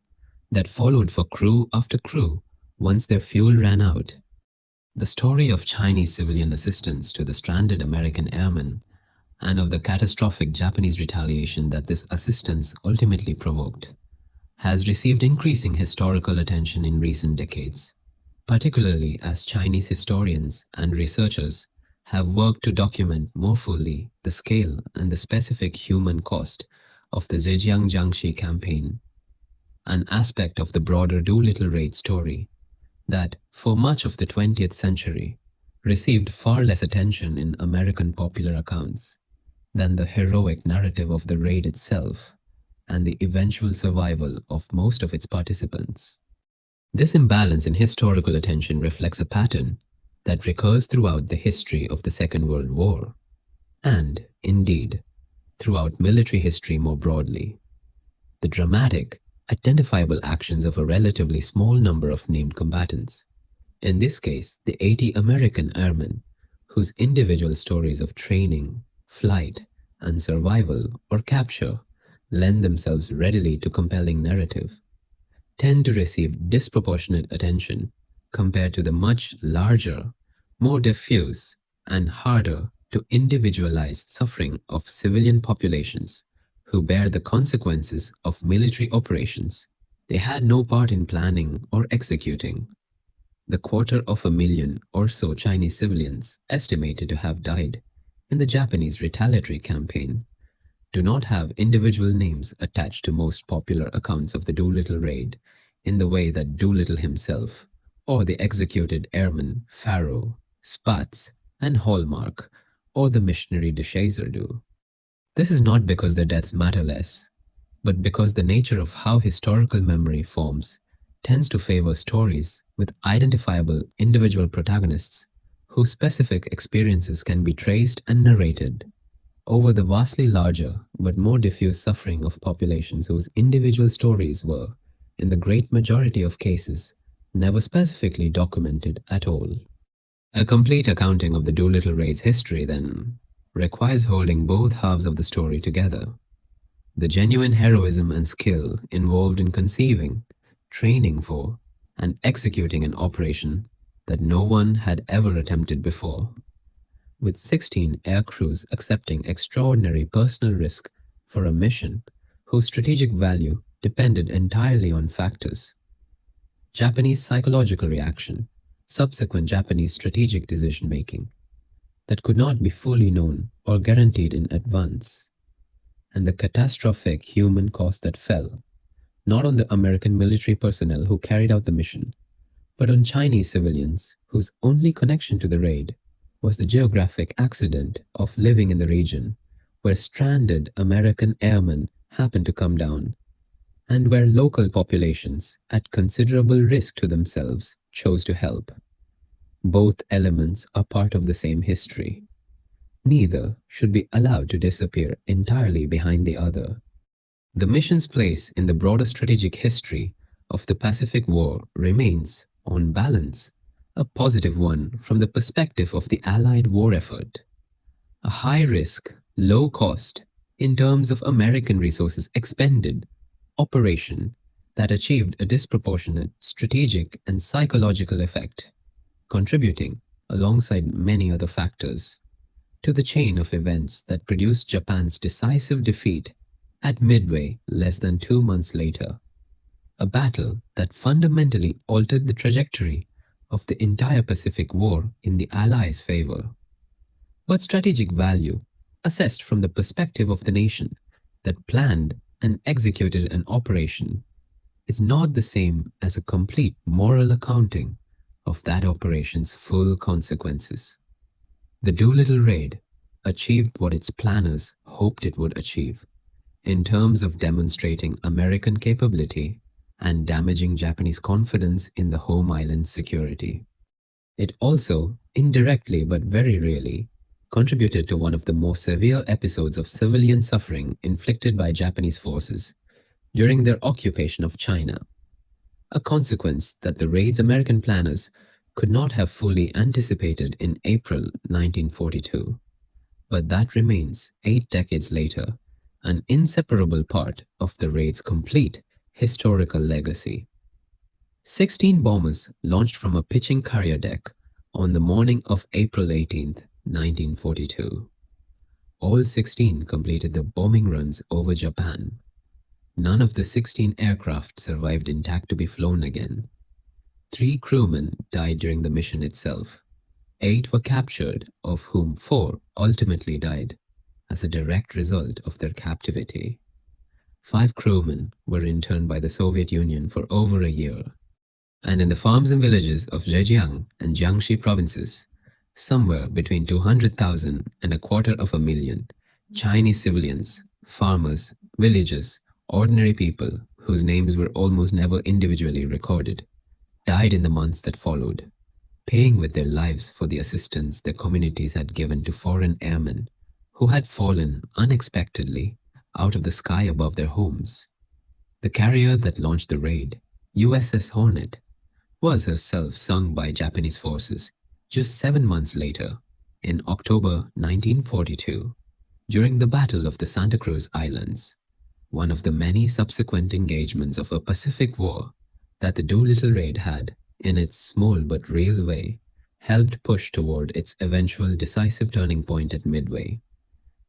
that followed for crew after crew once their fuel ran out. The story of Chinese civilian assistance to the stranded American airmen and of the catastrophic Japanese retaliation that this assistance ultimately provoked has received increasing historical attention in recent decades, particularly as Chinese historians and researchers have worked to document more fully the scale and the specific human cost of the Zhejiang Jiangxi campaign, an aspect of the broader Doolittle raid story that, for much of the 20th century, received far less attention in American popular accounts than the heroic narrative of the raid itself and the eventual survival of most of its participants. This imbalance in historical attention reflects a pattern that recurs throughout the history of the Second World War, and, indeed, throughout military history more broadly. The dramatic, identifiable actions of a relatively small number of named combatants, in this case the 80 American airmen, whose individual stories of training, flight, and survival or capture lend themselves readily to compelling narrative, tend to receive disproportionate attention compared to the much larger, more diffuse, and harder to individualize suffering of civilian populations who bear the consequences of military operations they had no part in planning or executing. The 250,000 or so Chinese civilians estimated to have died in the Japanese retaliatory campaign do not have individual names attached to most popular accounts of the Doolittle raid in the way that Doolittle himself, or the executed airmen Farrow, Spatz, and Hallmark, or the missionary de Chazer do. This is not because their deaths matter less, but because the nature of how historical memory forms tends to favor stories with identifiable individual protagonists whose specific experiences can be traced and narrated over the vastly larger but more diffuse suffering of populations whose individual stories were, in the great majority of cases, never specifically documented at all. A complete accounting of the Doolittle raid's history, then, requires holding both halves of the story together. The genuine heroism and skill involved in conceiving, training for, and executing an operation that no one had ever attempted before, with 16 air crews accepting extraordinary personal risk for a mission whose strategic value depended entirely on factors: Japanese psychological reaction, subsequent Japanese strategic decision making that could not be fully known or guaranteed in advance, and the catastrophic human cost that fell not on the American military personnel who carried out the mission, but on Chinese civilians whose only connection to the raid was the geographic accident of living in the region where stranded American airmen happened to come down, and where local populations, at considerable risk to themselves, chose to help. Both elements are part of the same history. Neither should be allowed to disappear entirely behind the other. The mission's place in the broader strategic history of the Pacific War remains, on balance, a positive one from the perspective of the Allied war effort. A high risk, low cost, in terms of American resources expended, operation that achieved a disproportionate strategic and psychological effect, contributing, alongside many other factors, to the chain of events that produced Japan's decisive defeat at Midway less than 2 months later, a battle that fundamentally altered the trajectory of the entire Pacific War in the Allies' favor. But strategic value, assessed from the perspective of the nation that planned and executed an operation, is not the same as a complete moral accounting of that operation's full consequences. The Doolittle raid achieved what its planners hoped it would achieve in terms of demonstrating American capability and damaging Japanese confidence in the home island's security. It also, indirectly but very really, contributed to one of the more severe episodes of civilian suffering inflicted by Japanese forces during their occupation of China, a consequence that the raid's American planners could not have fully anticipated in April 1942, but that remains 8 decades later an inseparable part of the raid's complete historical legacy. 16 bombers launched from a pitching carrier deck on the morning of April 18, 1942. All 16 completed the bombing runs over Japan. None of the 16 aircraft survived intact to be flown again. 3 crewmen died during the mission itself. 8 were captured, of whom 4 ultimately died as a direct result of their captivity. 5 crewmen were interned by the Soviet Union for over a year. And in the farms and villages of Zhejiang and Jiangxi provinces, somewhere between 200,000 and 250,000 Chinese civilians, farmers, villagers, ordinary people whose names were almost never individually recorded, died in the months that followed, paying with their lives for the assistance their communities had given to foreign airmen who had fallen unexpectedly out of the sky above their homes. The carrier that launched the raid, USS Hornet, was herself sunk by Japanese forces just 7 months later, in October 1942, during the Battle of the Santa Cruz Islands, one of the many subsequent engagements of a Pacific War that the Doolittle raid had, in its small but real way, helped push toward its eventual decisive turning point at Midway,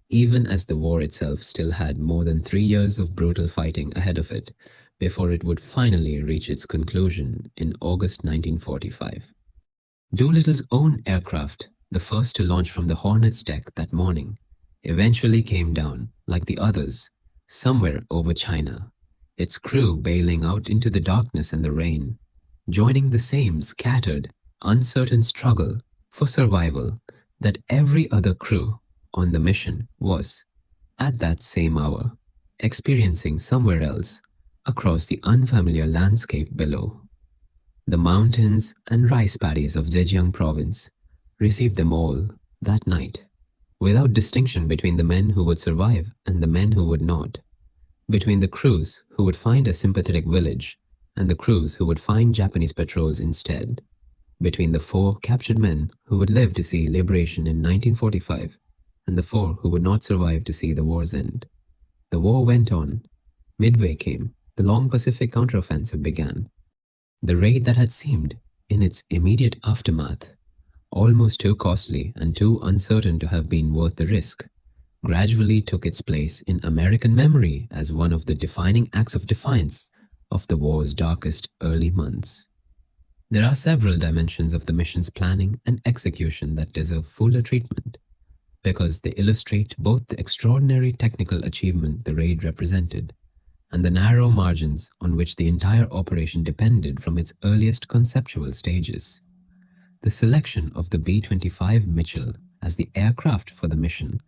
even as the war itself still had more than 3 years of brutal fighting ahead of it before it would finally reach its conclusion in August 1945. Doolittle's own aircraft, the first to launch from the Hornet's deck that morning, eventually came down, like the others, somewhere over China, its crew bailing out into the darkness and the rain, joining the same scattered, uncertain struggle for survival that every other crew on the mission was, at that same hour, experiencing somewhere else across the unfamiliar landscape below. The mountains and rice paddies of Zhejiang province received them all that night, without distinction between the men who would survive and the men who would not, between the crews who would find a sympathetic village and the crews who would find Japanese patrols instead, between the 4 captured men who would live to see liberation in 1945 and the 4 who would not survive to see the war's end. The war went on. Midway came. The long Pacific counteroffensive began. The raid that had seemed, in its immediate aftermath, almost too costly and too uncertain to have been worth the risk, gradually took its place in American memory as one of the defining acts of defiance of the war's darkest early months. There are several dimensions of the mission's planning and execution that deserve fuller treatment, because they illustrate both the extraordinary technical achievement the raid represented and the narrow margins on which the entire operation depended from its earliest conceptual stages. The selection of the B-25 Mitchell as the aircraft for the mission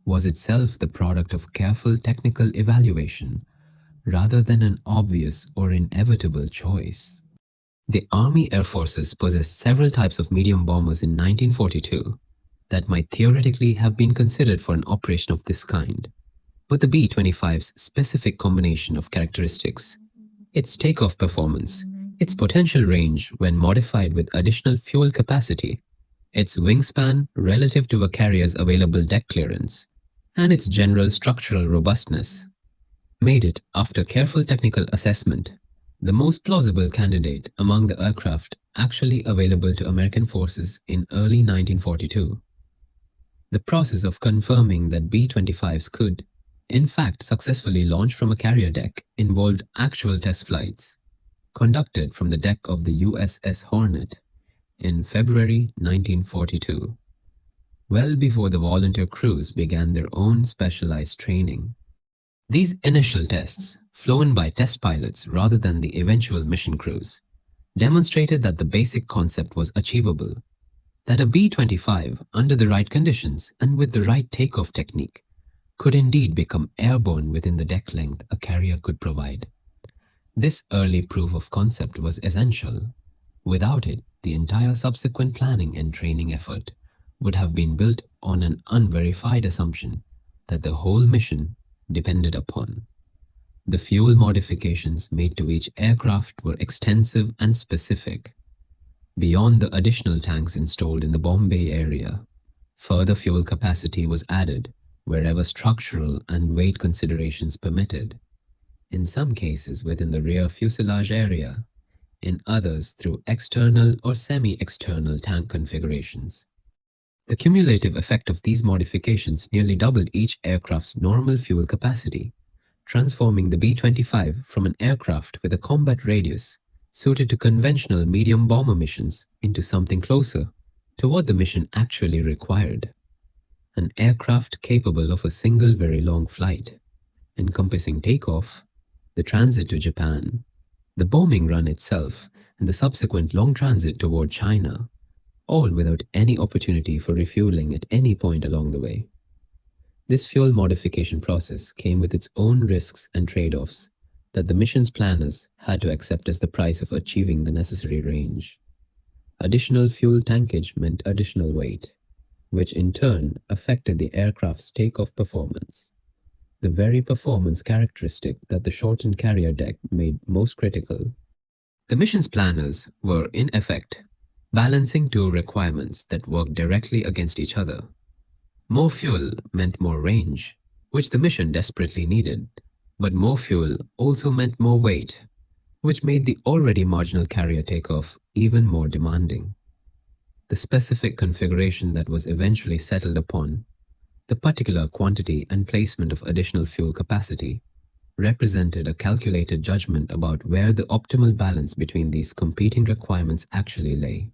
was itself the product of careful technical evaluation rather than an obvious or inevitable choice. The Army Air Forces possessed several types of medium bombers in 1942 that might theoretically have been considered for an operation of this kind. But the B-25's specific combination of characteristics, its takeoff performance, its potential range when modified with additional fuel capacity, its wingspan relative to a carrier's available deck clearance, and its general structural robustness, made it, after careful technical assessment, the most plausible candidate among the aircraft actually available to American forces in early 1942. The process of confirming that B-25s could, in fact, successfully launched from a carrier deck involved actual test flights, conducted from the deck of the USS Hornet in February 1942, well before the volunteer crews began their own specialized training. These initial tests, flown by test pilots rather than the eventual mission crews, demonstrated that the basic concept was achievable, that a B-25, under the right conditions and with the right takeoff technique, could indeed become airborne within the deck length a carrier could provide. This early proof of concept was essential. Without it, the entire subsequent planning and training effort would have been built on an unverified assumption that the whole mission depended upon. The fuel modifications made to each aircraft were extensive and specific. Beyond the additional tanks installed in the Bombay area, further fuel capacity was added wherever structural and weight considerations permitted, in some cases within the rear fuselage area, in others through external or semi-external tank configurations. The cumulative effect of these modifications nearly doubled each aircraft's normal fuel capacity, transforming the B-25 from an aircraft with a combat radius suited to conventional medium bomber missions into something closer to what the mission actually required. An aircraft capable of a single very long flight, encompassing takeoff, the transit to Japan, the bombing run itself, and the subsequent long transit toward China, all without any opportunity for refueling at any point along the way. This fuel modification process came with its own risks and trade-offs that the mission's planners had to accept as the price of achieving the necessary range. Additional fuel tankage meant additional weight, which in turn affected the aircraft's takeoff performance, the very performance characteristic that the shortened carrier deck made most critical. The mission's planners were, in effect, balancing two requirements that worked directly against each other. More fuel meant more range, which the mission desperately needed, But more fuel also meant more weight, which made the already marginal carrier takeoff even more demanding. The specific configuration that was eventually settled upon, the particular quantity and placement of additional fuel capacity, represented a calculated judgment about where the optimal balance between these competing requirements actually lay.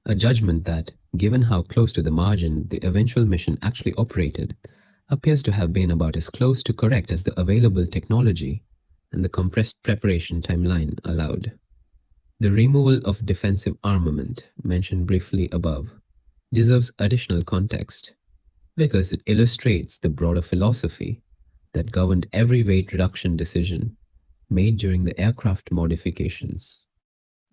A judgment that, given how close to the margin the eventual mission actually operated, appears to have been about as close to correct as the available technology and the compressed preparation timeline allowed. The removal of defensive armament, mentioned briefly above, deserves additional context because it illustrates the broader philosophy that governed every weight reduction decision made during the aircraft modifications.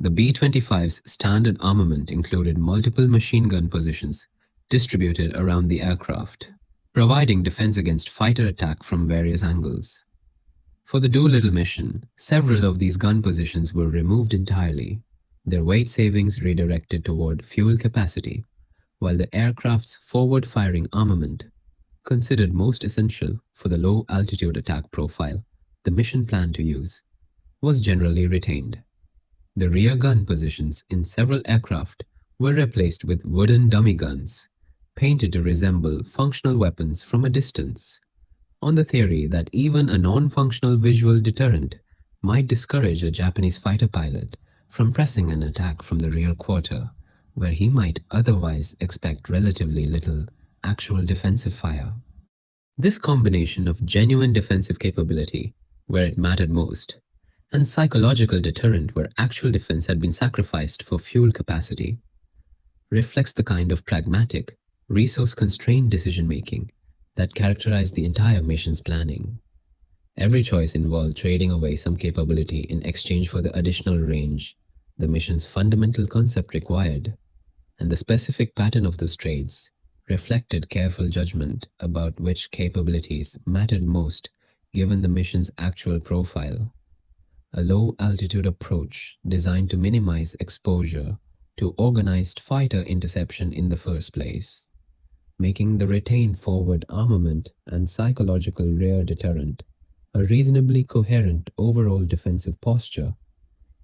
The B-25's standard armament included multiple machine gun positions distributed around the aircraft, providing defense against fighter attack from various angles. For the Doolittle mission, several of these gun positions were removed entirely, their weight savings redirected toward fuel capacity, while the aircraft's forward-firing armament, considered most essential for the low-altitude attack profile the mission planned to use, was generally retained. The rear gun positions in several aircraft were replaced with wooden dummy guns, painted to resemble functional weapons from a distance, on the theory that even a non-functional visual deterrent might discourage a Japanese fighter pilot from pressing an attack from the rear quarter, where he might otherwise expect relatively little actual defensive fire. This combination of genuine defensive capability, where it mattered most, and psychological deterrent where actual defense had been sacrificed for fuel capacity, reflects the kind of pragmatic, resource-constrained decision-making that characterized the entire mission's planning. Every choice involved trading away some capability in exchange for the additional range the mission's fundamental concept required, and the specific pattern of those trades reflected careful judgment about which capabilities mattered most given the mission's actual profile. A low-altitude approach designed to minimize exposure to organized fighter interception in the first place, making the retained forward armament and psychological rear deterrent a reasonably coherent overall defensive posture,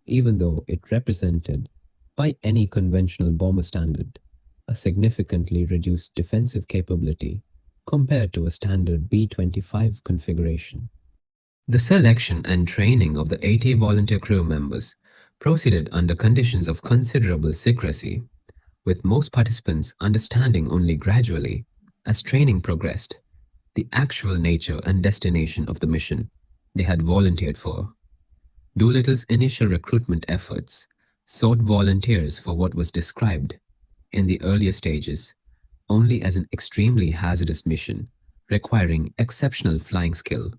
even though it represented, by any conventional bomber standard, a significantly reduced defensive capability compared to a standard B-25 configuration. The selection and training of the 80 volunteer crew members proceeded under conditions of considerable secrecy, with most participants understanding only gradually, as training progressed, the actual nature and destination of the mission they had volunteered for. Doolittle's initial recruitment efforts sought volunteers for what was described, in the earlier stages, only as an extremely hazardous mission requiring exceptional flying skill,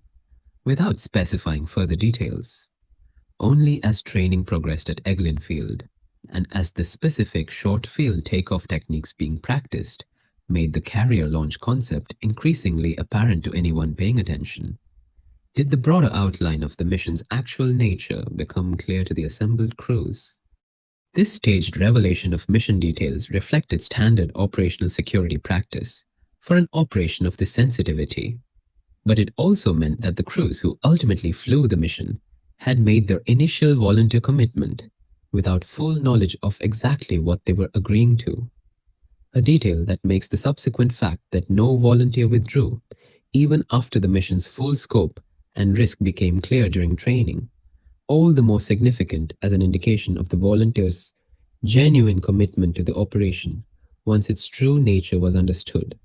without specifying further details. Only as training progressed at Eglin Field, and as the specific short field takeoff techniques being practiced made the carrier launch concept increasingly apparent to anyone paying attention, did the broader outline of the mission's actual nature become clear to the assembled crews. This staged revelation of mission details reflected standard operational security practice for an operation of this sensitivity, but it also meant that the crews who ultimately flew the mission had made their initial volunteer commitment without full knowledge of exactly what they were agreeing to, a detail that makes the subsequent fact that no volunteer withdrew, even after the mission's full scope and risk became clear during training, all the more significant as an indication of the volunteers' genuine commitment to the operation once its true nature was understood.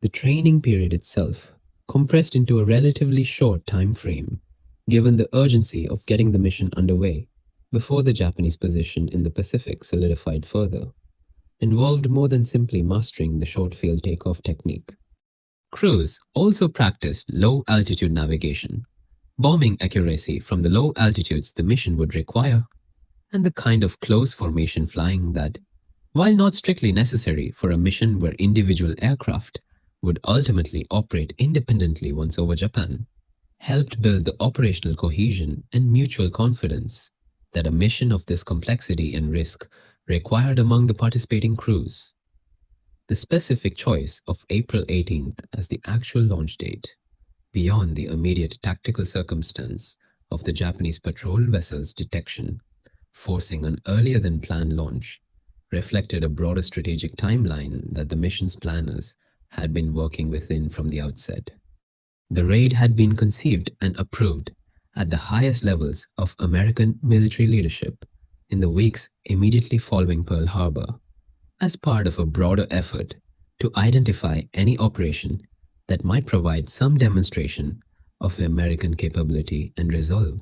The training period itself, compressed into a relatively short time frame, given the urgency of getting the mission underway before the Japanese position in the Pacific solidified further, involved more than simply mastering the short field takeoff technique. Crews also practiced low-altitude navigation, bombing accuracy from the low altitudes the mission would require, and the kind of close formation flying that, while not strictly necessary for a mission where individual aircraft would ultimately operate independently once over Japan, helped build the operational cohesion and mutual confidence that a mission of this complexity and risk required among the participating crews. The specific choice of April 18th as the actual launch date beyond the immediate tactical circumstance of the Japanese patrol vessel's detection, forcing an earlier than planned launch, reflected a broader strategic timeline that the mission's planners had been working within from the outset. The raid had been conceived and approved at the highest levels of American military leadership in the weeks immediately following Pearl Harbor, as part of a broader effort to identify any operation that might provide some demonstration of American capability and resolve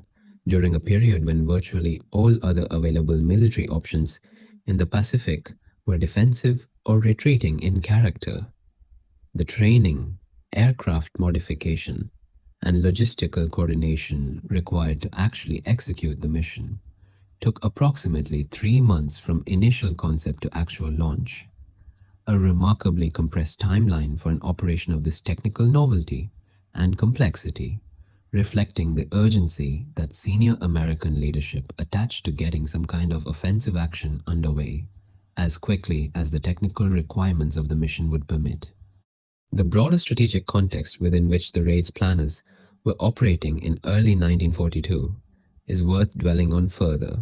during a period when virtually all other available military options in the Pacific were defensive or retreating in character. The training, aircraft modification, and logistical coordination required to actually execute the mission took approximately 3 months from initial concept to actual launch, a remarkably compressed timeline for an operation of this technical novelty and complexity, reflecting the urgency that senior American leadership attached to getting some kind of offensive action underway as quickly as the technical requirements of the mission would permit. The broader strategic context within which the raid's planners were operating in early 1942 is worth dwelling on further,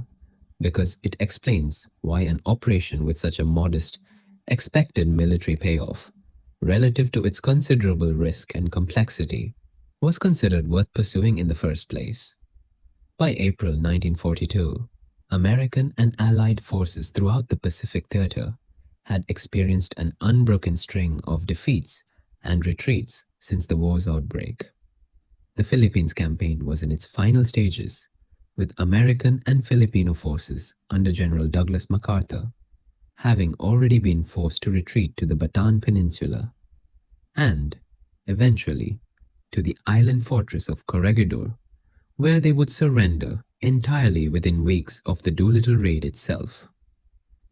because it explains why an operation with such a modest, expected military payoff, relative to its considerable risk and complexity, was considered worth pursuing in the first place. By April 1942, American and Allied forces throughout the Pacific Theater had experienced an unbroken string of defeats and retreats since the war's outbreak. The Philippines campaign was in its final stages, with American and Filipino forces under General Douglas MacArthur having already been forced to retreat to the Bataan Peninsula and, eventually, to the island fortress of Corregidor, where they would surrender entirely within weeks of the Doolittle raid itself.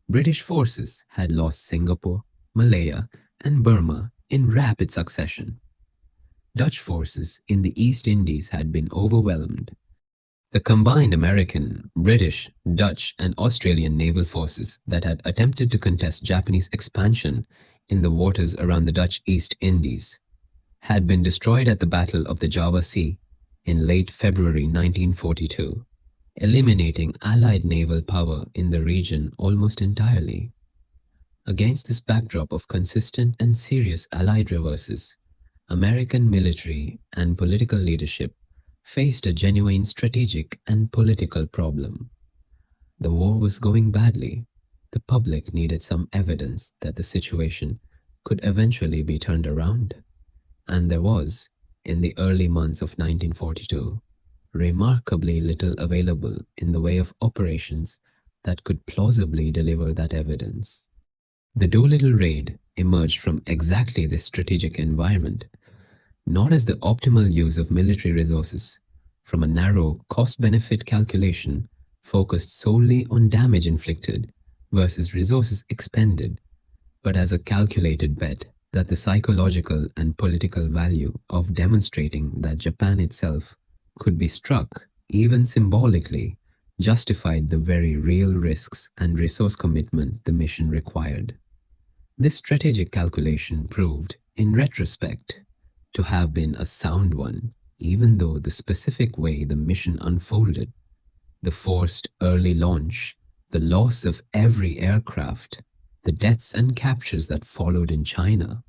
British forces had lost Singapore, Malaya, and Burma in rapid succession. Dutch forces in the East Indies had been overwhelmed. The combined American, British, Dutch, and Australian naval forces that had attempted to contest Japanese expansion in the waters around the Dutch East Indies had been destroyed at the Battle of the Java Sea in late February 1942, eliminating Allied naval power in the region almost entirely. Against this backdrop of consistent and serious Allied reverses, American military and political leadership faced a genuine strategic and political problem. The war was going badly. The public needed some evidence that the situation could eventually be turned around. And there was, in the early months of 1942, remarkably little available in the way of operations that could plausibly deliver that evidence. The Doolittle raid emerged from exactly this strategic environment, not as the optimal use of military resources from a narrow cost-benefit calculation focused solely on damage inflicted versus resources expended, but as a calculated bet that the psychological and political value of demonstrating that Japan itself could be struck, even symbolically, justified the very real risks and resource commitment the mission required. This strategic calculation proved, in retrospect, to have been a sound one, even though the specific way the mission unfolded, the forced early launch, the loss of every aircraft, the deaths and captures that followed in China,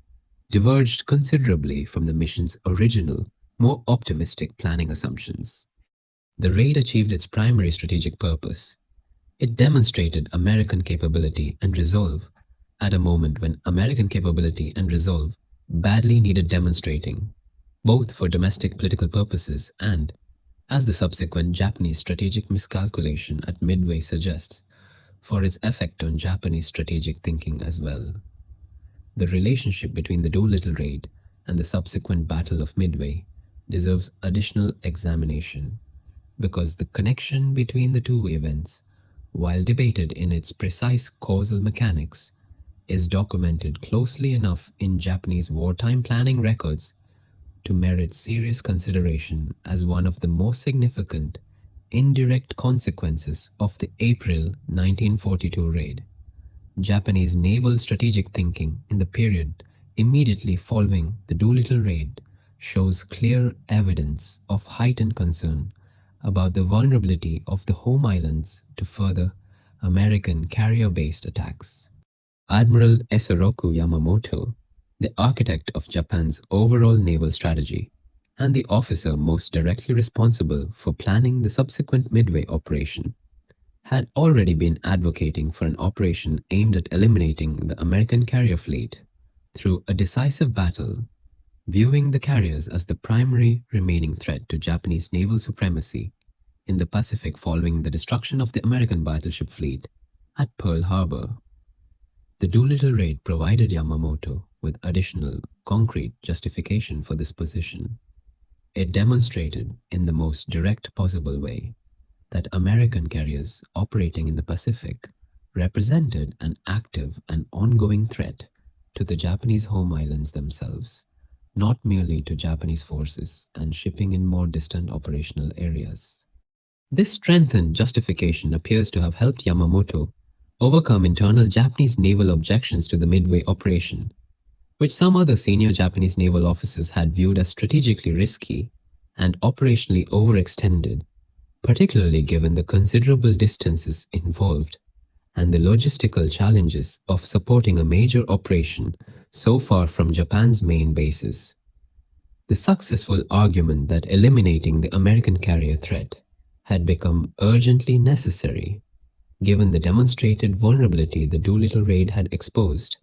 diverged considerably from the mission's original, more optimistic planning assumptions. The raid achieved its primary strategic purpose. It demonstrated American capability and resolve at a moment when American capability and resolve badly needed demonstrating, both for domestic political purposes and, as the subsequent Japanese strategic miscalculation at Midway suggests, for its effect on Japanese strategic thinking as well. The relationship between the Doolittle raid and the subsequent Battle of Midway deserves additional examination, because the connection between the two events, while debated in its precise causal mechanics, is documented closely enough in Japanese wartime planning records to merit serious consideration as one of the most significant indirect consequences of the April 1942 raid. Japanese naval strategic thinking in the period immediately following the Doolittle raid shows clear evidence of heightened concern about the vulnerability of the home islands to further American carrier-based attacks. Admiral Isoroku Yamamoto, the architect of Japan's overall naval strategy and the officer most directly responsible for planning the subsequent Midway operation, had already been advocating for an operation aimed at eliminating the American carrier fleet through a decisive battle, viewing the carriers as the primary remaining threat to Japanese naval supremacy in the Pacific following the destruction of the American battleship fleet at Pearl Harbor. The Doolittle raid provided Yamamoto with additional concrete justification for this position. It demonstrated in the most direct possible way that American carriers operating in the Pacific represented an active and ongoing threat to the Japanese home islands themselves, not merely to Japanese forces and shipping in more distant operational areas. This strengthened justification appears to have helped Yamamoto overcome internal Japanese naval objections to the Midway operation, which some other senior Japanese naval officers had viewed as strategically risky and operationally overextended, particularly given the considerable distances involved and the logistical challenges of supporting a major operation so far from Japan's main bases. The successful argument that eliminating the American carrier threat had become urgently necessary, given the demonstrated vulnerability the Doolittle raid had exposed,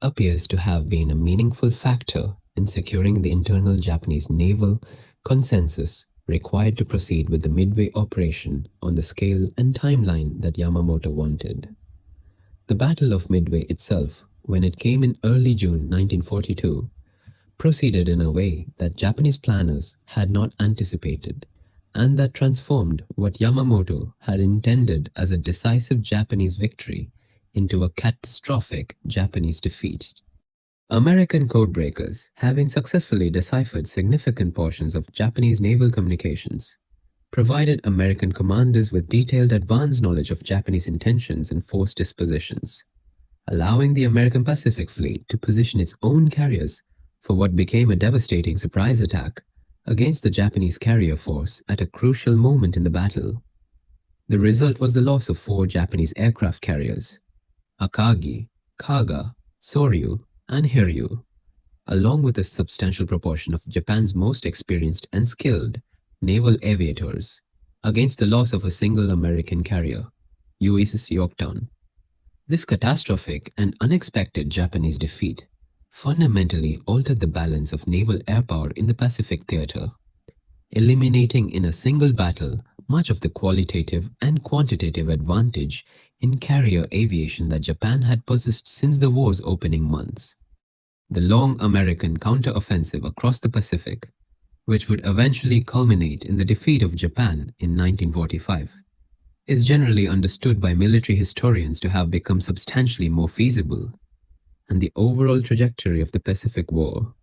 appears to have been a meaningful factor in securing the internal Japanese naval consensus required to proceed with the Midway operation on the scale and timeline that Yamamoto wanted. The Battle of Midway itself, when it came in early June 1942, proceeded in a way that Japanese planners had not anticipated, and that transformed what Yamamoto had intended as a decisive Japanese victory into a catastrophic Japanese defeat. American codebreakers, having successfully deciphered significant portions of Japanese naval communications, provided American commanders with detailed advance knowledge of Japanese intentions and force dispositions, allowing the American Pacific Fleet to position its own carriers for what became a devastating surprise attack against the Japanese carrier force at a crucial moment in the battle. The result was the loss of 4 Japanese aircraft carriers, Akagi, Kaga, Soryu, and Hiryu, along with a substantial proportion of Japan's most experienced and skilled naval aviators, against the loss of a single American carrier, USS Yorktown. This catastrophic and unexpected Japanese defeat fundamentally altered the balance of naval air power in the Pacific theater, eliminating in a single battle much of the qualitative and quantitative advantage in carrier aviation that Japan had possessed since the war's opening months. The long American counteroffensive across the Pacific, which would eventually culminate in the defeat of Japan in 1945, is generally understood by military historians to have become substantially more feasible, and the overall trajectory of the Pacific War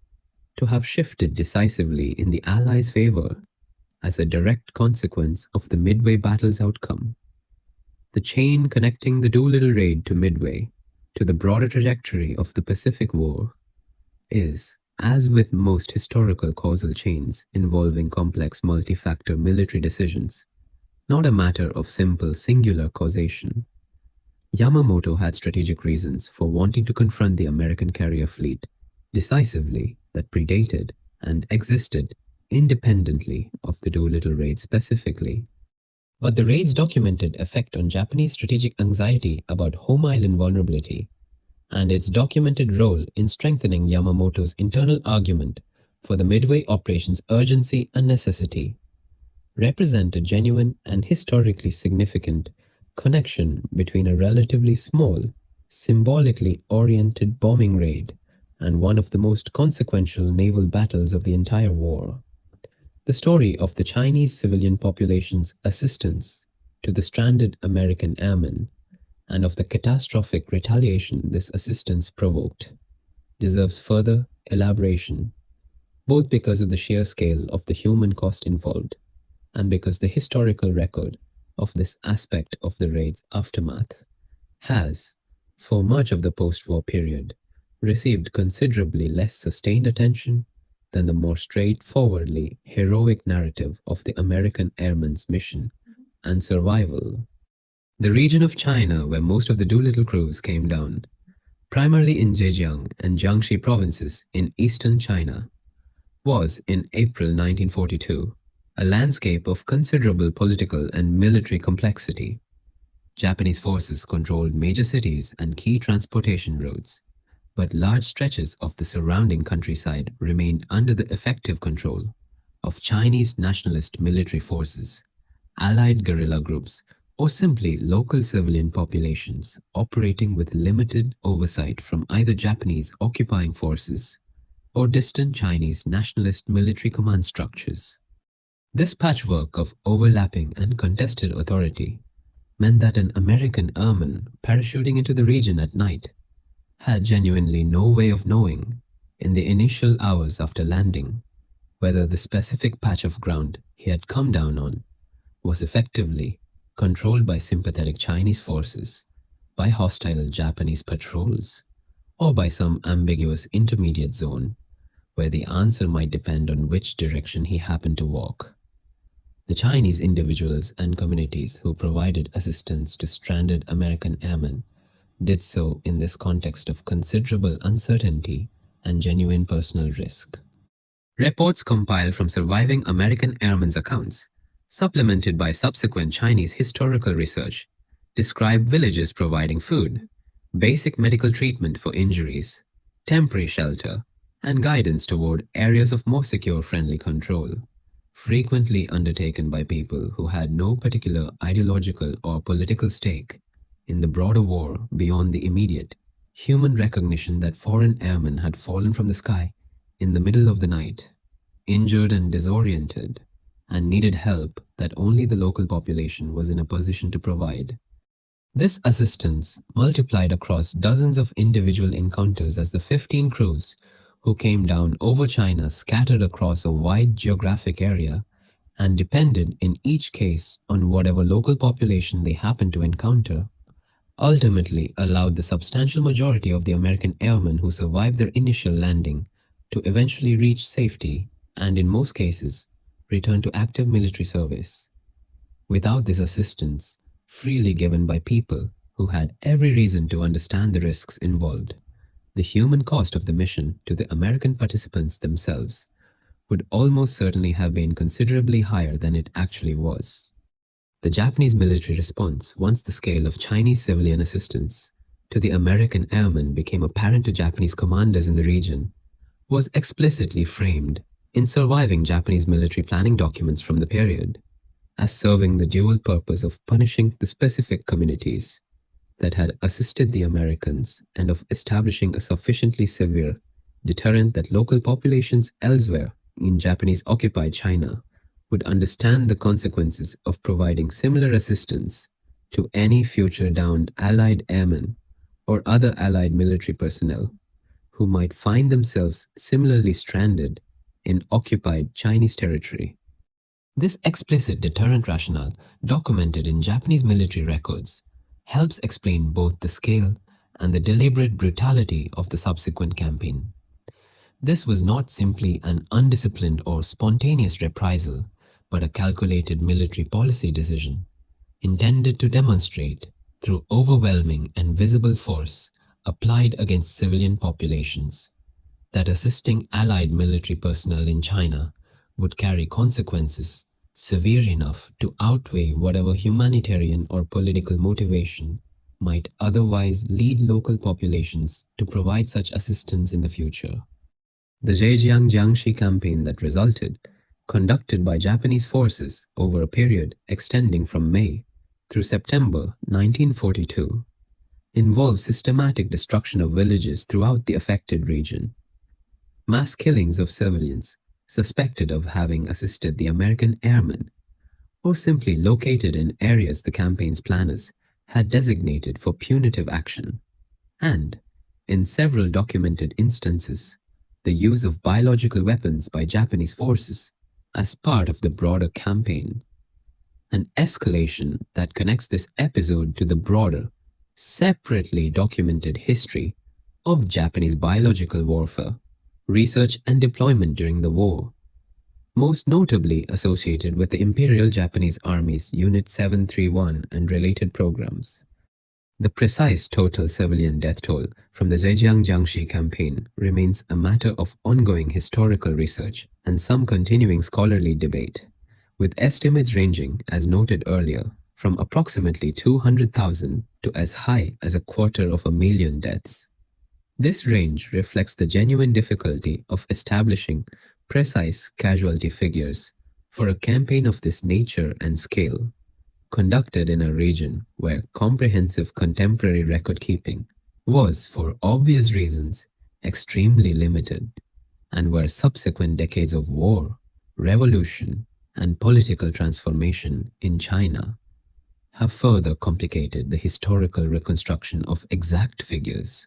to have shifted decisively in the Allies' favor as a direct consequence of the Midway battle's outcome. The chain connecting the Doolittle raid to Midway to the broader trajectory of the Pacific War is, as with most historical causal chains involving complex multi-factor military decisions, not a matter of simple singular causation. Yamamoto had strategic reasons for wanting to confront the American carrier fleet decisively that predated and existed independently of the Doolittle raid specifically. But the raid's documented effect on Japanese strategic anxiety about home island vulnerability and its documented role in strengthening Yamamoto's internal argument for the Midway operation's urgency and necessity represent a genuine and historically significant connection between a relatively small, symbolically oriented bombing raid and one of the most consequential naval battles of the entire war. The story of the Chinese civilian population's assistance to the stranded American airmen and of the catastrophic retaliation this assistance provoked deserves further elaboration, both because of the sheer scale of the human cost involved and because the historical record of this aspect of the raid's aftermath has, for much of the post-war period, received considerably less sustained attention than the more straightforwardly heroic narrative of the American airman's mission and survival. The region of China where most of the Doolittle crews came down, primarily in Zhejiang and Jiangxi provinces in eastern China, was, in April 1942, a landscape of considerable political and military complexity. Japanese forces controlled major cities and key transportation routes, but large stretches of the surrounding countryside remained under the effective control of Chinese nationalist military forces, allied guerrilla groups, or simply local civilian populations operating with limited oversight from either Japanese occupying forces or distant Chinese nationalist military command structures. This patchwork of overlapping and contested authority meant that an American airman parachuting into the region at night had genuinely no way of knowing, in the initial hours after landing, whether the specific patch of ground he had come down on was effectively controlled by sympathetic Chinese forces, by hostile Japanese patrols, or by some ambiguous intermediate zone where the answer might depend on which direction he happened to walk. The Chinese individuals and communities who provided assistance to stranded American airmen did so in this context of considerable uncertainty and genuine personal risk. Reports compiled from surviving American airmen's accounts, supplemented by subsequent Chinese historical research, describe villages providing food, basic medical treatment for injuries, temporary shelter, and guidance toward areas of more secure friendly control, frequently undertaken by people who had no particular ideological or political stake in the broader war beyond the immediate human recognition that foreign airmen had fallen from the sky in the middle of the night, injured and disoriented, and needed help that only the local population was in a position to provide. This assistance multiplied across dozens of individual encounters as the 15 crews who came down over China scattered across a wide geographic area and depended in each case on whatever local population they happened to encounter, ultimately allowed the substantial majority of the American airmen who survived their initial landing to eventually reach safety and, in most cases, return to active military service. Without this assistance, freely given by people who had every reason to understand the risks involved, the human cost of the mission to the American participants themselves would almost certainly have been considerably higher than it actually was. The Japanese military response, once the scale of Chinese civilian assistance to the American airmen became apparent to Japanese commanders in the region, was explicitly framed in surviving Japanese military planning documents from the period as serving the dual purpose of punishing the specific communities that had assisted the Americans and of establishing a sufficiently severe deterrent that local populations elsewhere in Japanese-occupied China would understand the consequences of providing similar assistance to any future downed Allied airmen or other Allied military personnel who might find themselves similarly stranded in occupied Chinese territory. This explicit deterrent rationale, documented in Japanese military records, helps explain both the scale and the deliberate brutality of the subsequent campaign. This was not simply an undisciplined or spontaneous reprisal, but a calculated military policy decision, intended to demonstrate, through overwhelming and visible force applied against civilian populations, that assisting Allied military personnel in China would carry consequences severe enough to outweigh whatever humanitarian or political motivation might otherwise lead local populations to provide such assistance in the future. The Zhejiang-Jiangxi campaign that resulted, conducted by Japanese forces over a period extending from May through September 1942, involved systematic destruction of villages throughout the affected region, mass killings of civilians suspected of having assisted the American airmen, or simply located in areas the campaign's planners had designated for punitive action, and, in several documented instances, the use of biological weapons by Japanese forces as part of the broader campaign, an escalation that connects this episode to the broader, separately documented history of Japanese biological warfare research and deployment during the war, most notably associated with the Imperial Japanese Army's Unit 731 and related programs. The precise total civilian death toll from the Zhejiang Jiangxi campaign remains a matter of ongoing historical research and some continuing scholarly debate, with estimates ranging, as noted earlier, from approximately 200,000 to as high as 250,000 deaths. This range reflects the genuine difficulty of establishing precise casualty figures for a campaign of this nature and scale, conducted in a region where comprehensive contemporary record keeping was, for obvious reasons, extremely limited, and where subsequent decades of war, revolution, and political transformation in China have further complicated the historical reconstruction of exact figures.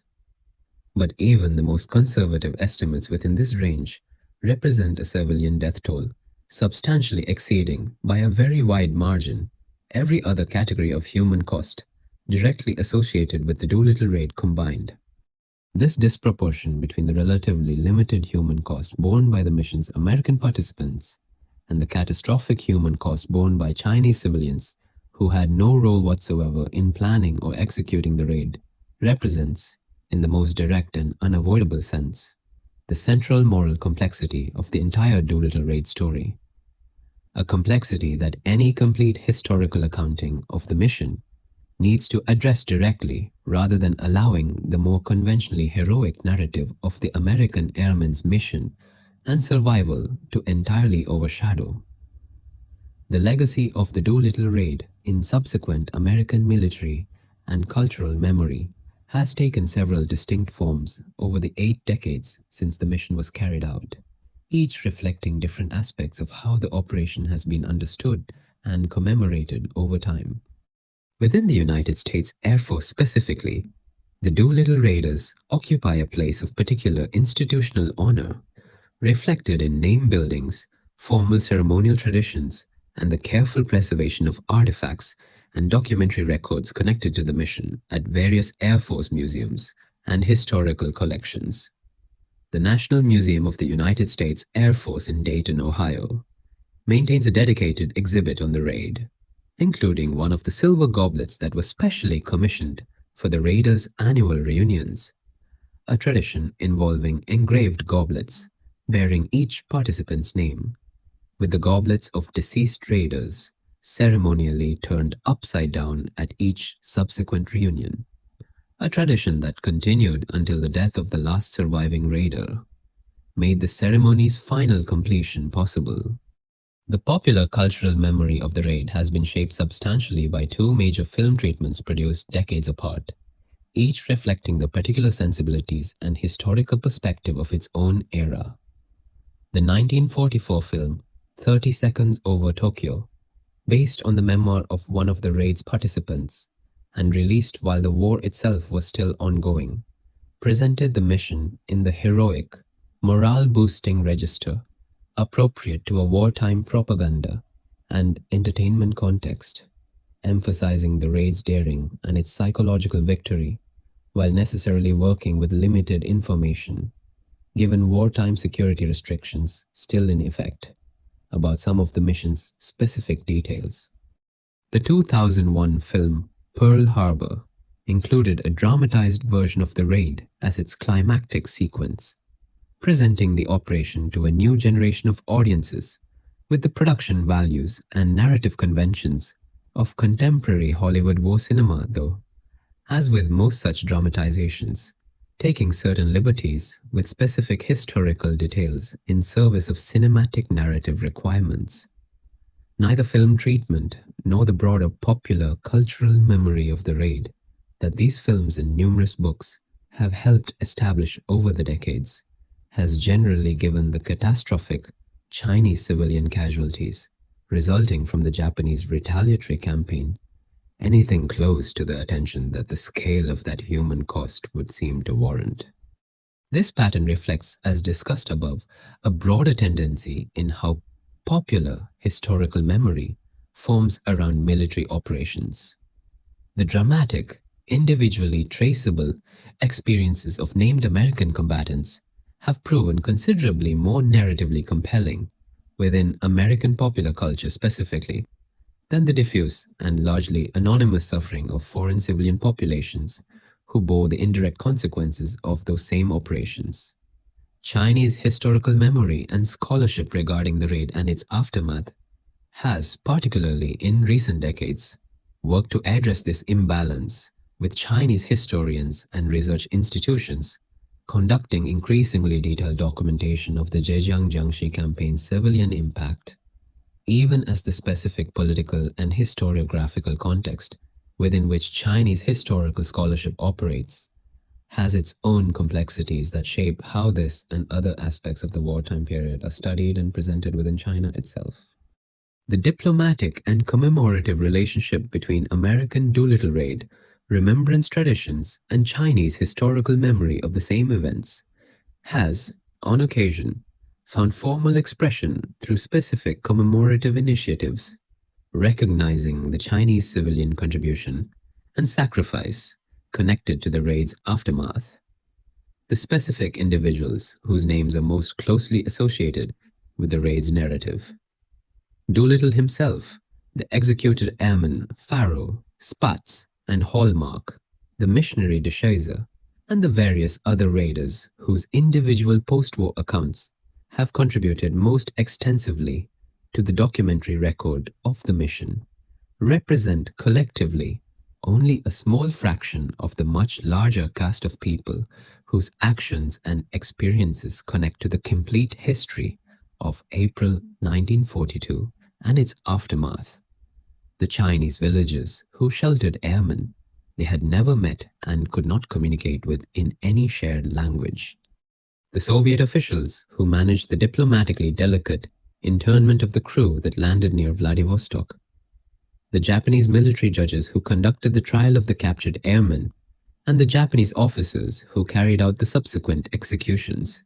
But even the most conservative estimates within this range represent a civilian death toll substantially exceeding, by a very wide margin, every other category of human cost directly associated with the Doolittle raid combined. This disproportion between the relatively limited human cost borne by the mission's American participants and the catastrophic human cost borne by Chinese civilians who had no role whatsoever in planning or executing the raid represents, in the most direct and unavoidable sense, the central moral complexity of the entire Doolittle raid story. A complexity that any complete historical accounting of the mission needs to address directly rather than allowing the more conventionally heroic narrative of the American airmen's mission and survival to entirely overshadow. The legacy of the Doolittle raid in subsequent American military and cultural memory has taken several distinct forms over the 8 decades since the mission was carried out, each reflecting different aspects of how the operation has been understood and commemorated over time. Within the United States Air Force specifically, the Doolittle Raiders occupy a place of particular institutional honor, reflected in name buildings, formal ceremonial traditions, and the careful preservation of artifacts and documentary records connected to the mission at various Air Force museums and historical collections. The National Museum of the United States Air Force in Dayton, Ohio, maintains a dedicated exhibit on the raid, including one of the silver goblets that was specially commissioned for the Raiders' annual reunions, a tradition involving engraved goblets bearing each participant's name, with the goblets of deceased raiders ceremonially turned upside down at each subsequent reunion, a tradition that continued until the death of the last surviving raider made the ceremony's final completion possible. The popular cultural memory of the raid has been shaped substantially by 2 major film treatments produced decades apart, each reflecting the particular sensibilities and historical perspective of its own era. The 1944 film 30 Seconds Over Tokyo, based on the memoir of one of the raid's participants and released while the war itself was still ongoing, presented the mission in the heroic, morale-boosting register appropriate to a wartime propaganda and entertainment context, emphasizing the raid's daring and its psychological victory while necessarily working with limited information, given wartime security restrictions still in effect, about some of the mission's specific details. The 2001 film Pearl Harbor included a dramatized version of the raid as its climactic sequence, presenting the operation to a new generation of audiences with the production values and narrative conventions of contemporary Hollywood war cinema, though, as with most such dramatizations, taking certain liberties with specific historical details in service of cinematic narrative requirements. Neither film treatment nor the broader popular cultural memory of the raid that these films and numerous books have helped establish over the decades has generally given the catastrophic Chinese civilian casualties resulting from the Japanese retaliatory campaign anything close to the attention that the scale of that human cost would seem to warrant. This pattern reflects, as discussed above, a broader tendency in how popular historical memory forms around military operations. The dramatic, individually traceable experiences of named American combatants have proven considerably more narratively compelling within American popular culture specifically than the diffuse and largely anonymous suffering of foreign civilian populations who bore the indirect consequences of those same operations. Chinese historical memory and scholarship regarding the raid and its aftermath has, particularly in recent decades, worked to address this imbalance, with Chinese historians and research institutions conducting increasingly detailed documentation of the Zhejiang Jiangxi campaign's civilian impact, even as the specific political and historiographical context within which Chinese historical scholarship operates has its own complexities that shape how this and other aspects of the wartime period are studied and presented within China itself. The diplomatic and commemorative relationship between American Doolittle raid, remembrance traditions, and Chinese historical memory of the same events has, on occasion, found formal expression through specific commemorative initiatives recognizing the Chinese civilian contribution and sacrifice connected to the raid's aftermath. The specific individuals whose names are most closely associated with the raid's narrative. Doolittle himself, the executed airman Farrow, Spatz, and Hallmark, the missionary de Shazer, and the various other raiders whose individual post-war accounts have contributed most extensively to the documentary record of the mission, represent collectively only a small fraction of the much larger cast of people whose actions and experiences connect to the complete history of April 1942 and its aftermath. The Chinese villagers who sheltered airmen they had never met and could not communicate with in any shared language. The Soviet officials who managed the diplomatically delicate internment of the crew that landed near Vladivostok. The Japanese military judges who conducted the trial of the captured airmen, and the Japanese officers who carried out the subsequent executions,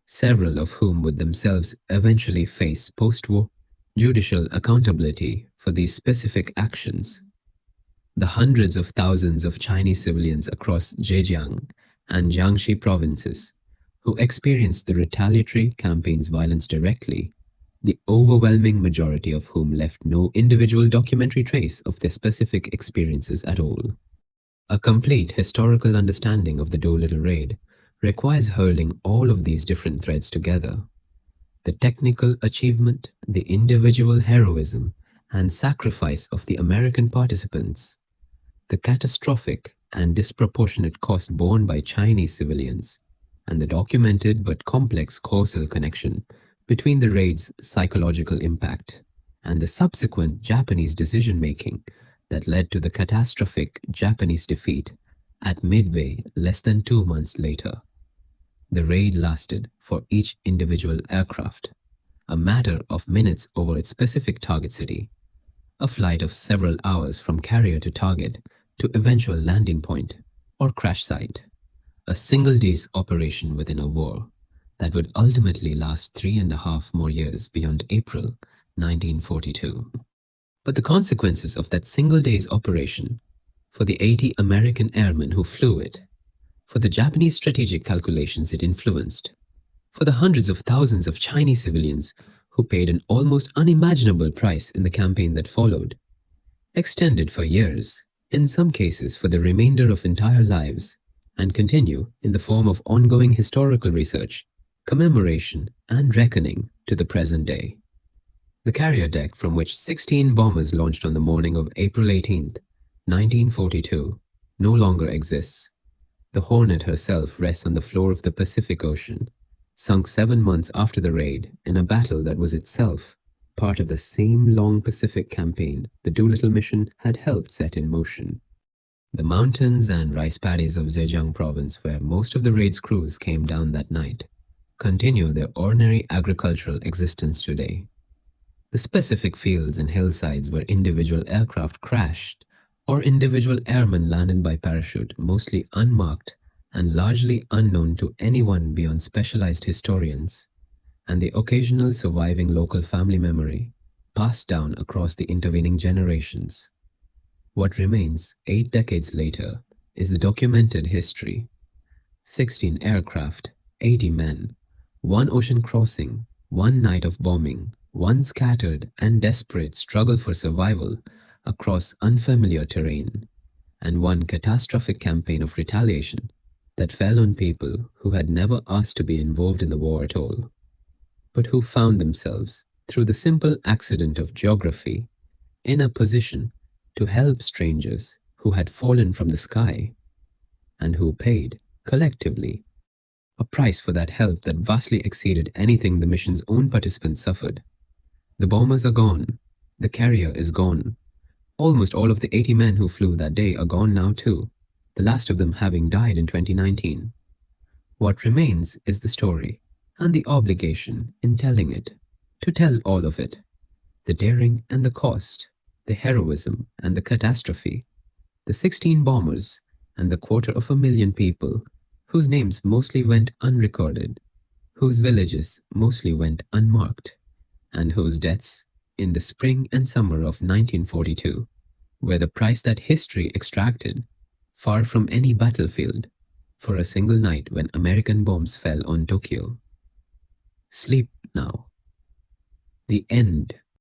several of whom would themselves eventually face post-war judicial accountability for these specific actions. The hundreds of thousands of Chinese civilians across Zhejiang and Jiangxi provinces who experienced the retaliatory campaign's violence directly, the overwhelming majority of whom left no individual documentary trace of their specific experiences at all. A complete historical understanding of the Doolittle raid requires holding all of these different threads together. The technical achievement, the individual heroism and sacrifice of the American participants, the catastrophic and disproportionate cost borne by Chinese civilians, and the documented but complex causal connection between the raid's psychological impact and the subsequent Japanese decision-making that led to the catastrophic Japanese defeat at Midway less than 2 months later. The raid lasted for each individual aircraft, a matter of minutes over its specific target city, a flight of several hours from carrier to target to eventual landing point or crash site, a single day's operation within a war that would ultimately last 3.5 more years beyond April 1942. But the consequences of that single day's operation for the 80 American airmen who flew it, for the Japanese strategic calculations it influenced, for the hundreds of thousands of Chinese civilians who paid an almost unimaginable price in the campaign that followed, extended for years, in some cases for the remainder of entire lives, and continue in the form of ongoing historical research, commemoration, and reckoning to the present day. The carrier deck from which 16 bombers launched on the morning of April 18, 1942, no longer exists. The Hornet herself rests on the floor of the Pacific Ocean, sunk 7 months after the raid in a battle that was itself part of the same long Pacific campaign the Doolittle mission had helped set in motion. The mountains and rice paddies of Zhejiang province, where most of the raid's crews came down that night, continue their ordinary agricultural existence today. The specific fields and hillsides where individual aircraft crashed or individual airmen landed by parachute, mostly unmarked and largely unknown to anyone beyond specialized historians, and the occasional surviving local family memory passed down across the intervening generations. What remains 8 decades later is the documented history. 16 aircraft 80 men, one ocean crossing, one night of bombing, one scattered and desperate struggle for survival across unfamiliar terrain, and one catastrophic campaign of retaliation that fell on people who had never asked to be involved in the war at all, but who found themselves, through the simple accident of geography, in a position to help strangers who had fallen from the sky and who paid, collectively, a price for that help that vastly exceeded anything the mission's own participants suffered. The bombers are gone. The carrier is gone. Almost all of the 80 men who flew that day are gone now too, the last of them having died in 2019. What remains is the story and the obligation in telling it, to tell all of it, the daring and the cost, the heroism and the catastrophe, the 16 bombers and the 250,000 people whose names mostly went unrecorded, whose villages mostly went unmarked, and whose deaths in the spring and summer of 1942 were the price that history extracted, far from any battlefield, for a single night when American bombs fell on Tokyo. Sleep now. The end